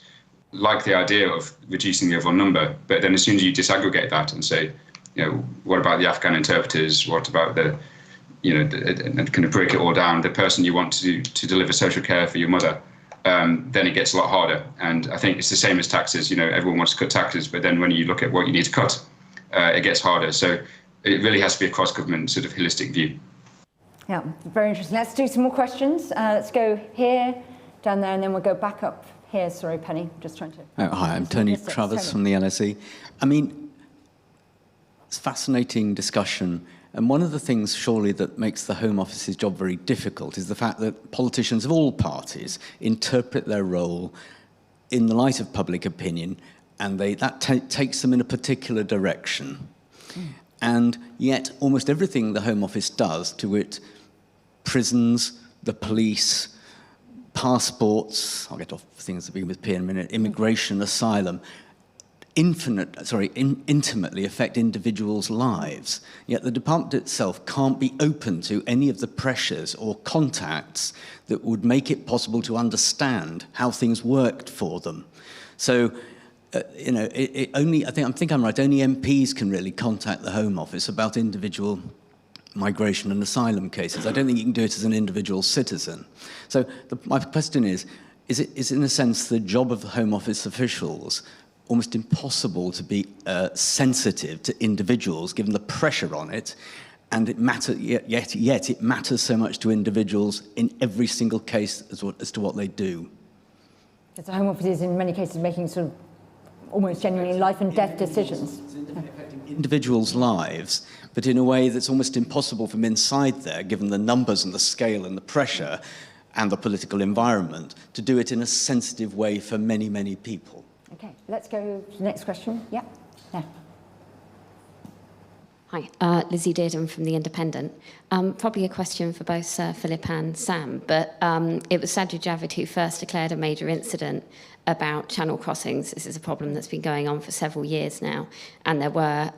Speaker 3: like the idea of reducing the overall number. But then as soon as you disaggregate that and say, what about the Afghan interpreters? What about and kind of break it all down, the person you want to deliver social care for your mother, then it gets a lot harder. And I think it's the same as taxes. Everyone wants to cut taxes, but then when you look at what you need to cut, it gets harder. So it really has to be a cross-government sort of holistic view.
Speaker 1: Yeah, very interesting. Let's do some more questions. Let's go here, down there, and then we'll go back up here. Sorry, Penny, just trying to...
Speaker 9: Hi, I'm Tony Travers from the LSE. I mean, it's a fascinating discussion. And one of the things, surely, that makes the Home Office's job very difficult is the fact that politicians of all parties interpret their role in the light of public opinion, and that takes them in a particular direction. And yet, almost everything the Home Office does, to it, prisons, the police, passports, I'll get off things that begin with P in a minute, immigration, asylum, intimately affect individuals' lives. Yet the department itself can't be open to any of the pressures or contacts that would make it possible to understand how things worked for them. So, I think I'm right, only MPs can really contact the Home Office about individual migration and asylum cases. I don't think you can do it as an individual citizen. So my question is it in a sense the job of the Home Office officials almost impossible to be sensitive to individuals, given the pressure on it, and yet it matters so much to individuals in every single case as to what they do?
Speaker 1: Because the Home Office is in many cases making sort of almost genuinely life and death decisions.
Speaker 9: It's affecting individuals' lives, but in a way that's almost impossible from inside there, given the numbers and the scale and the pressure and the political environment, to do it in a sensitive way for many, many people.
Speaker 1: Okay, let's go to the next question. Yeah.
Speaker 10: Hi, Lizzie Dearden from The Independent. Probably a question for both Sir Philip and Sam, but it was Sajid Javid who first declared a major incident about channel crossings. This is a problem that's been going on for several years now, and there were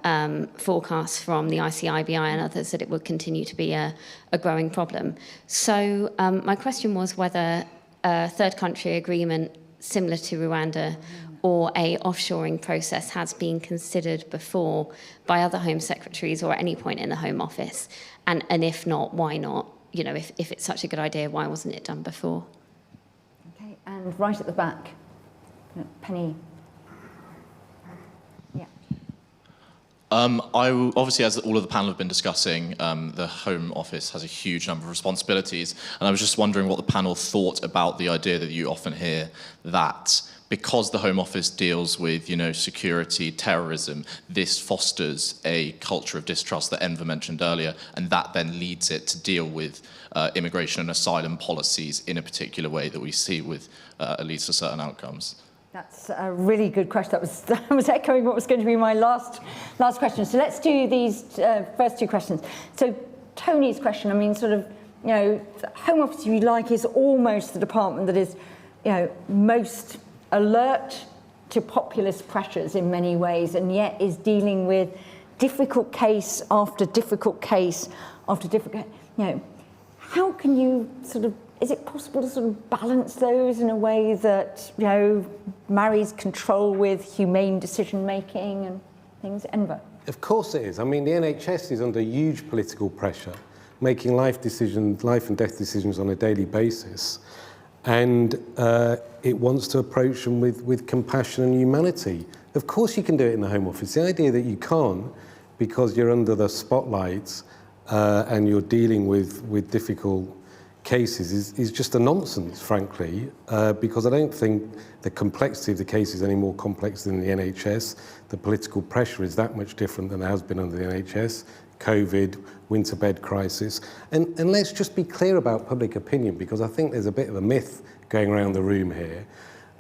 Speaker 10: forecasts from the ICIBI and others that it would continue to be a growing problem. So my question was whether a third country agreement similar to Rwanda or a offshoring process has been considered before by other Home Secretaries or at any point in the Home Office? And if not, why not? If it's such a good idea, why wasn't it done before?
Speaker 1: Okay, and right at the back, Penny. Yeah.
Speaker 11: Obviously, as all of the panel have been discussing, the Home Office has a huge number of responsibilities, and I was just wondering what the panel thought about the idea that you often hear that because the Home Office deals with, security, terrorism, this fosters a culture of distrust that Enver mentioned earlier, and that then leads it to deal with immigration and asylum policies in a particular way that we see with leads to certain outcomes.
Speaker 1: That's a really good question. That was echoing what was going to be my last question. So let's do these first two questions. So Tony's question, I mean, sort of, the Home Office, if you like, is almost the department that is, most alert to populist pressures in many ways, and yet is dealing with difficult case after difficult case after difficult, how can you sort of, is it possible to sort of balance those in a way that, marries control with humane decision-making and things? Enver?
Speaker 4: Of course it is. I mean, the NHS is under huge political pressure, making life and death decisions on a daily basis. And it wants to approach them with compassion and humanity. Of course you can do it in the Home Office. The idea that you can't because you're under the spotlight and you're dealing with difficult cases is just a nonsense, frankly, because I don't think the complexity of the case is any more complex than the NHS. The political pressure is that much different than it has been under the NHS. COVID, winter bed crisis. And let's just be clear about public opinion, because I think there's a bit of a myth going around the room here.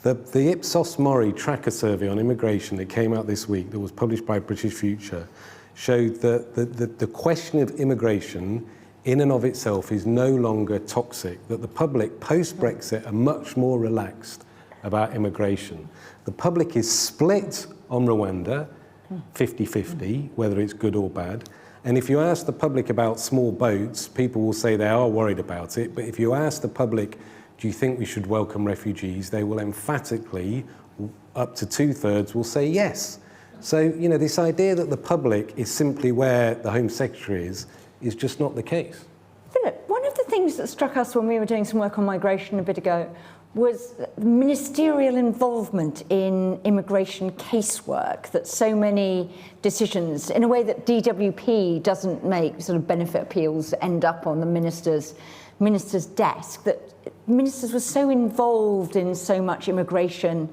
Speaker 4: The Ipsos Mori tracker survey on immigration that came out this week, that was published by British Future, showed that the question of immigration in and of itself is no longer toxic, that the public post-Brexit are much more relaxed about immigration. The public is split on Rwanda, 50-50, whether it's good or bad. And if you ask the public about small boats, people will say they are worried about it. But if you ask the public, do you think we should welcome refugees, they will emphatically, up to 2/3, will say yes. So, this idea that the public is simply where the Home Secretary is just not the case.
Speaker 1: Philip, one of the things that struck us when we were doing some work on migration a bit ago was ministerial involvement in immigration casework, that so many decisions, in a way that DWP doesn't make, sort of benefit appeals end up on the minister's desk, that ministers were so involved in so much immigration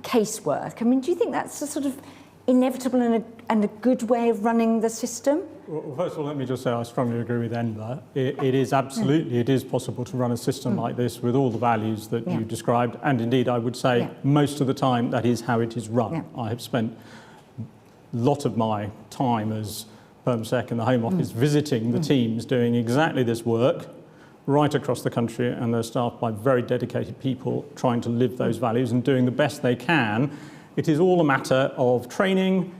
Speaker 1: casework. I mean, do you think that's a sort of inevitable and a good way of running the system?
Speaker 2: Well, first of all, let me just say I strongly agree with Enver. It is absolutely, it is possible to run a system like this with all the values that you described, and indeed I would say most of the time that is how it is run. I have spent a lot of my time as PermSec in the Home Office visiting the teams doing exactly this work right across the country, and they're staffed by very dedicated people trying to live those values and doing the best they can. It is all a matter of training,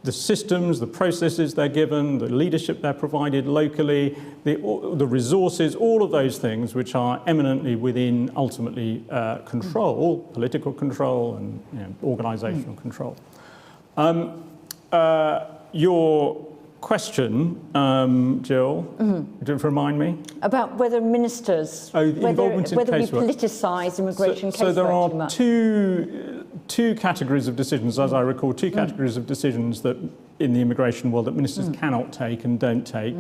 Speaker 2: the systems, the processes they're given, the leadership they're provided locally, the resources, all of those things which are eminently within, ultimately, control, political control and organisational control. Your question, Jill, do you remind me?
Speaker 1: About whether ministers, whether we politicise immigration casework
Speaker 2: so there are
Speaker 1: too much.
Speaker 2: two categories of decisions, as I recall, two categories of decisions that in the immigration world that ministers cannot take and don't take.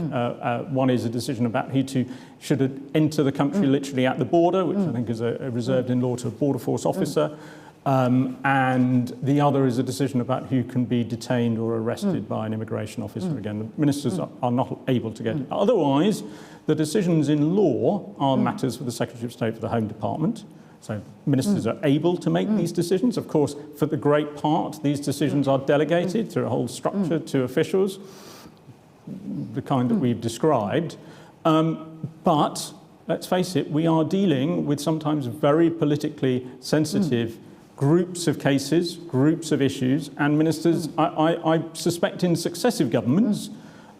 Speaker 2: One is a decision about who should enter the country literally at the border, which I think is reserved in law to a border force officer. And the other is a decision about who can be detained or arrested by an immigration officer. Again, the ministers are not able to get it. Otherwise, the decisions in law are matters for the Secretary of State for the Home Department. So ministers are able to make these decisions. Of course, for the great part, these decisions are delegated through a whole structure to officials, the kind that we've described. But let's face it, we are dealing with sometimes very politically sensitive groups of cases, groups of issues, and ministers, I suspect in successive governments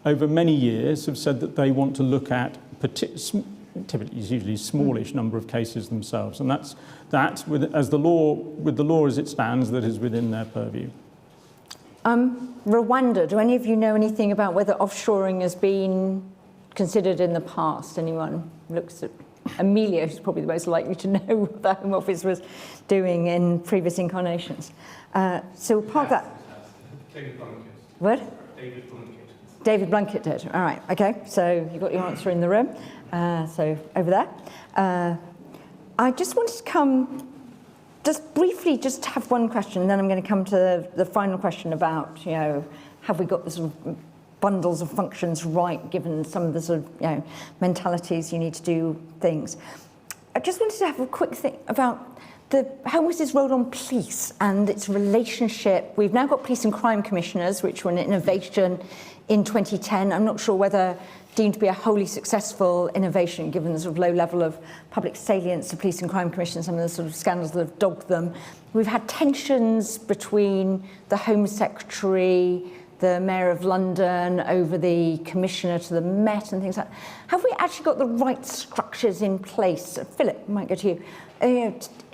Speaker 2: over many years, have said that they want to look at typically it's usually a smallish number of cases themselves, and that's with the law as it stands, that is within their purview.
Speaker 1: Rwanda, do any of you know anything about whether offshoring has been considered in the past? Anyone looks at Amelia, who's probably the most likely to know what the Home Office was doing in previous incarnations. So we'll park that.
Speaker 8: David Blunkett.
Speaker 1: What?
Speaker 8: David Blunkett.
Speaker 1: David Blunkett did. All right, okay. So you've got your answer in the room. So over there. I just wanted to come just briefly just have one question, and then I'm going to come to the final question about, have we got the sort of bundles of functions right, given some of the sort of, mentalities you need to do things. I just wanted to have a quick thing about the Home Office's role on police and its relationship. We've now got police and crime commissioners, which were an innovation in 2010. I'm not sure whether deemed to be a wholly successful innovation, given the sort of low level of public salience to police and crime commissioners, some of the sort of scandals that have dogged them. We've had tensions between the Home Secretary, the Mayor of London, over the Commissioner to the Met and things like that. Have we actually got the right structures in place? Philip, I might go to you.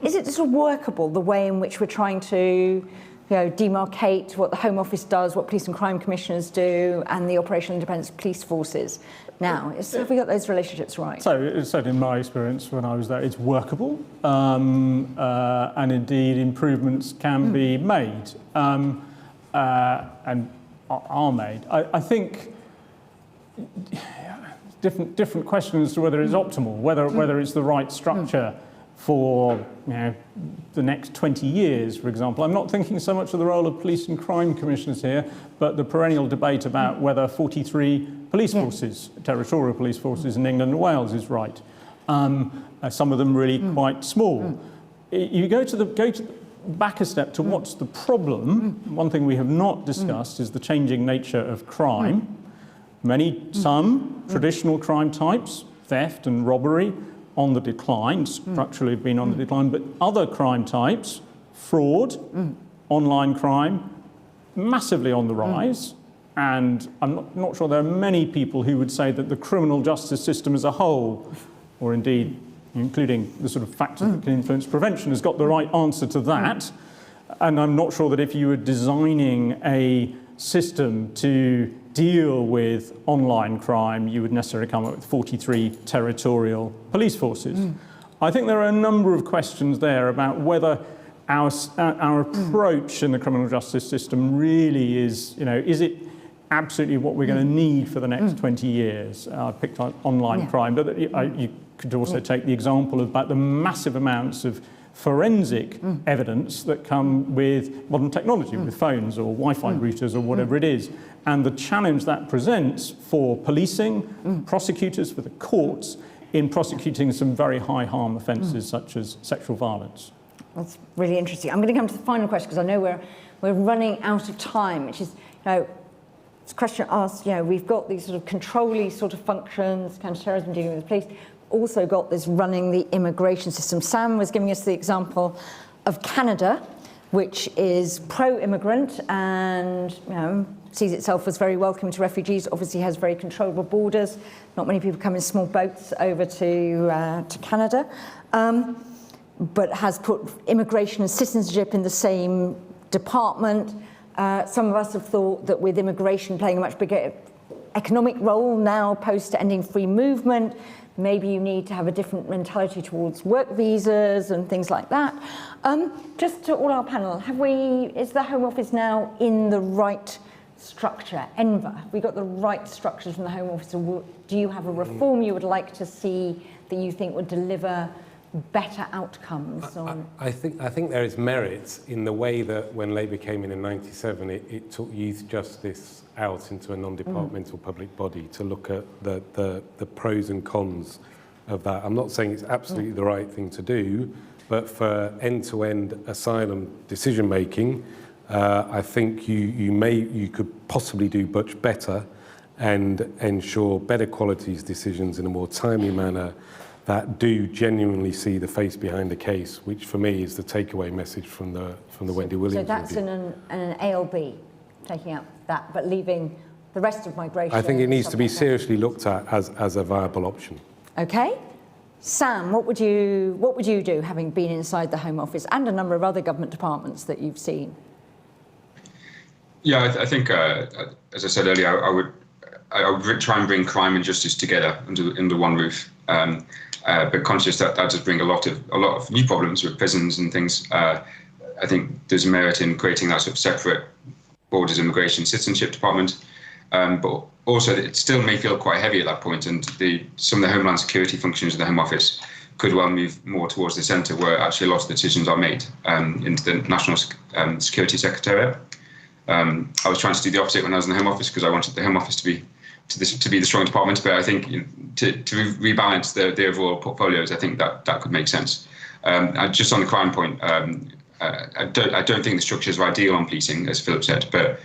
Speaker 1: Is it sort of workable, the way in which we're trying to demarcate what the Home Office does, what police and crime commissioners do, and the operational independence of police forces now? Have we got those relationships right?
Speaker 2: So, certainly in my experience when I was there, it's workable, and indeed improvements can be made, and are made. I think different questions as to whether it's optimal, whether it's the right structure for the next 20 years, for example. I'm not thinking so much of the role of police and crime commissioners here, but the perennial debate about whether 43 police forces, territorial police forces in England and Wales is right. Some of them really quite small. You go back a step to what's the problem. One thing we have not discussed is the changing nature of crime. Some traditional crime types, theft and robbery, on the decline, structurally have been on the decline, but other crime types, fraud, online crime, massively on the rise. And I'm not sure there are many people who would say that the criminal justice system as a whole, or indeed including the sort of factors that can influence prevention, has got the right answer to that. And I'm not sure that if you were designing a system to deal with online crime, you would necessarily come up with 43 territorial police forces. I think there are a number of questions there about whether our approach in the criminal justice system really is, is it absolutely what we're going to need for the next 20 years? I picked on online crime, but you could also take the example about the massive amounts of forensic evidence that come with modern technology, with phones or Wi-Fi routers or whatever it is, and the challenge that presents for policing, prosecutors, for the courts, in prosecuting some very high harm offences such as sexual violence.
Speaker 1: That's really interesting. I'm going to come to the final question because I know we're running out of time, which is, this question asks, we've got these sort of control-y sort of functions, counter-terrorism, dealing with the police, also got this running the immigration system. Sam was giving us the example of Canada, which is pro-immigrant and sees itself as very welcoming to refugees, obviously has very controllable borders. Not many people come in small boats over to Canada, but has put immigration and citizenship in the same department. Some of us have thought that with immigration playing a much bigger economic role now post ending free movement, maybe you need to have a different mentality towards work visas and things like that. Just to all our panel, is the Home Office now in the right structure? Enver, have we got the right structures from the Home Office, or do you have a reform you would like to see that you think would deliver better outcomes?
Speaker 4: I think there is merit in the way that when Labour came in 97, it took youth justice out into a non-departmental public body to look at the pros and cons of that. I'm not saying it's absolutely the right thing to do, but for end-to-end asylum decision-making, I think you could possibly do much better and ensure better quality decisions in a more timely manner that do genuinely see the face behind the case, which for me is the takeaway message from the Wendy Williams
Speaker 1: review. So that's an ALB, taking out that, but leaving the rest of migration.
Speaker 4: I think it needs to be seriously looked at as a viable option.
Speaker 1: Okay. Sam, what would you do, having been inside the Home Office and a number of other government departments that you've seen?
Speaker 3: Yeah, I think, as I said earlier, I would try and bring crime and justice together under one roof. But conscious that does bring a lot of new problems with prisons and things. I think there's merit in creating that sort of separate borders, immigration, citizenship department. But also it still may feel quite heavy at that point, and some of the Homeland Security functions of the Home Office could well move more towards the centre, where actually a lot of the decisions are made, into the National Security Secretariat. I was trying to do the opposite when I was in the Home Office, because I wanted the Home Office to be the strong department. But I think to rebalance the overall portfolios, I think that could make sense. Just on the crime point, I don't think the structures are ideal on policing, as Philip said, but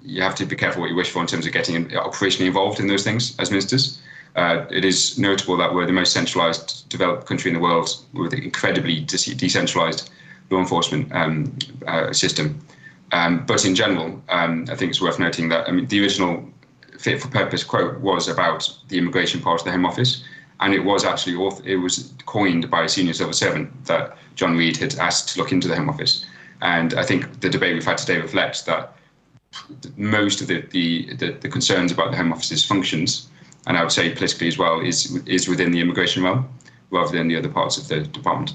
Speaker 3: you have to be careful what you wish for in terms of getting operationally involved in those things as ministers. It is notable that we're the most centralised developed country in the world with an incredibly decentralised law enforcement system. But in general, I think it's worth noting that the original fit for purpose quote was about the immigration part of the Home Office, and it was actually coined by a senior civil servant that John Reid had asked to look into the Home Office. And I think the debate we've had today reflects that most of the concerns about the Home Office's functions, and I would say politically as well, is within the immigration realm rather than the other parts of the department.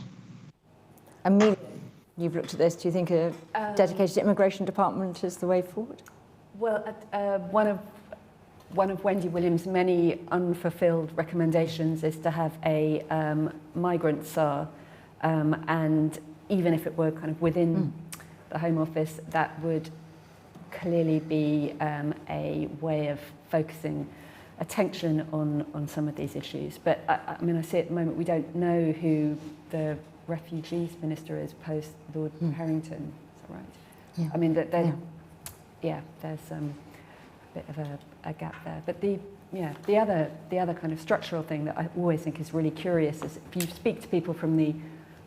Speaker 1: Amelia, you've looked at this. Do you think a dedicated immigration department is the way forward?
Speaker 5: Well, one of Wendy Williams' many unfulfilled recommendations is to have a migrant SAR, and even if it were kind of within the Home Office, that would clearly be a way of focusing attention on some of these issues. But I mean, I see at the moment we don't know who the Refugees Minister is post Lord Harrington. Is that right?
Speaker 1: Yeah.
Speaker 5: I mean, there's a bit of a gap there. But the other kind of structural thing that I always think is really curious is if you speak to people from the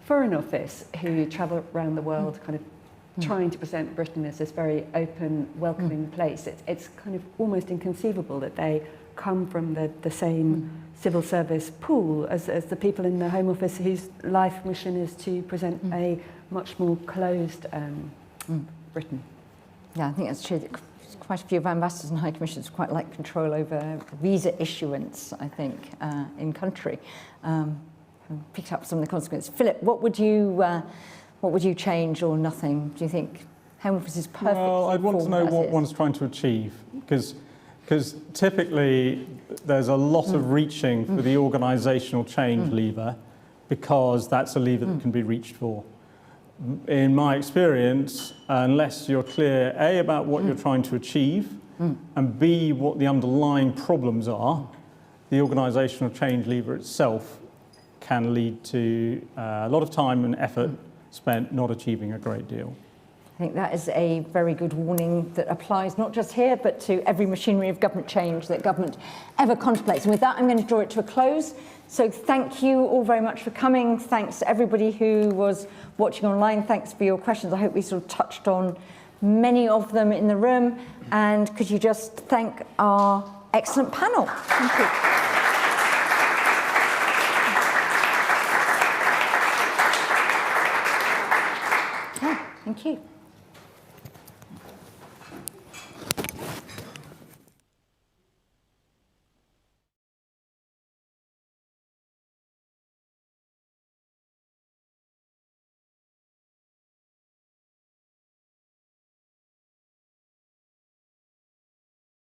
Speaker 5: Foreign Office who travel around the world, kind of trying to present Britain as this very open, welcoming place. It's kind of almost inconceivable that they come from the same civil service pool as the people in the Home Office whose life mission is to present a much more closed Britain.
Speaker 1: Yeah, I think that's true. Quite a few of our ambassadors and high commissioners quite like control over visa issuance, I think, in country. Picked up some of the consequences. Philip, what would you change or nothing? Do you think Home Office is perfect?
Speaker 2: Well, I'd want to know what one's trying to achieve, because typically there's a lot of reaching for the organisational change lever, because that's a lever that can be reached for. In my experience, unless you're clear, A, about what you're trying to achieve, and B, what the underlying problems are, the organisational change lever itself can lead to a lot of time and effort spent not achieving a great deal.
Speaker 1: I think that is a very good warning that applies not just here, but to every machinery of government change that government ever contemplates. And with that, I'm going to draw it to a close. So thank you all very much for coming. Thanks to everybody who was watching online. Thanks for your questions. I hope we sort of touched on many of them in the room. And could you just thank our excellent panel? Thank you. Thank you.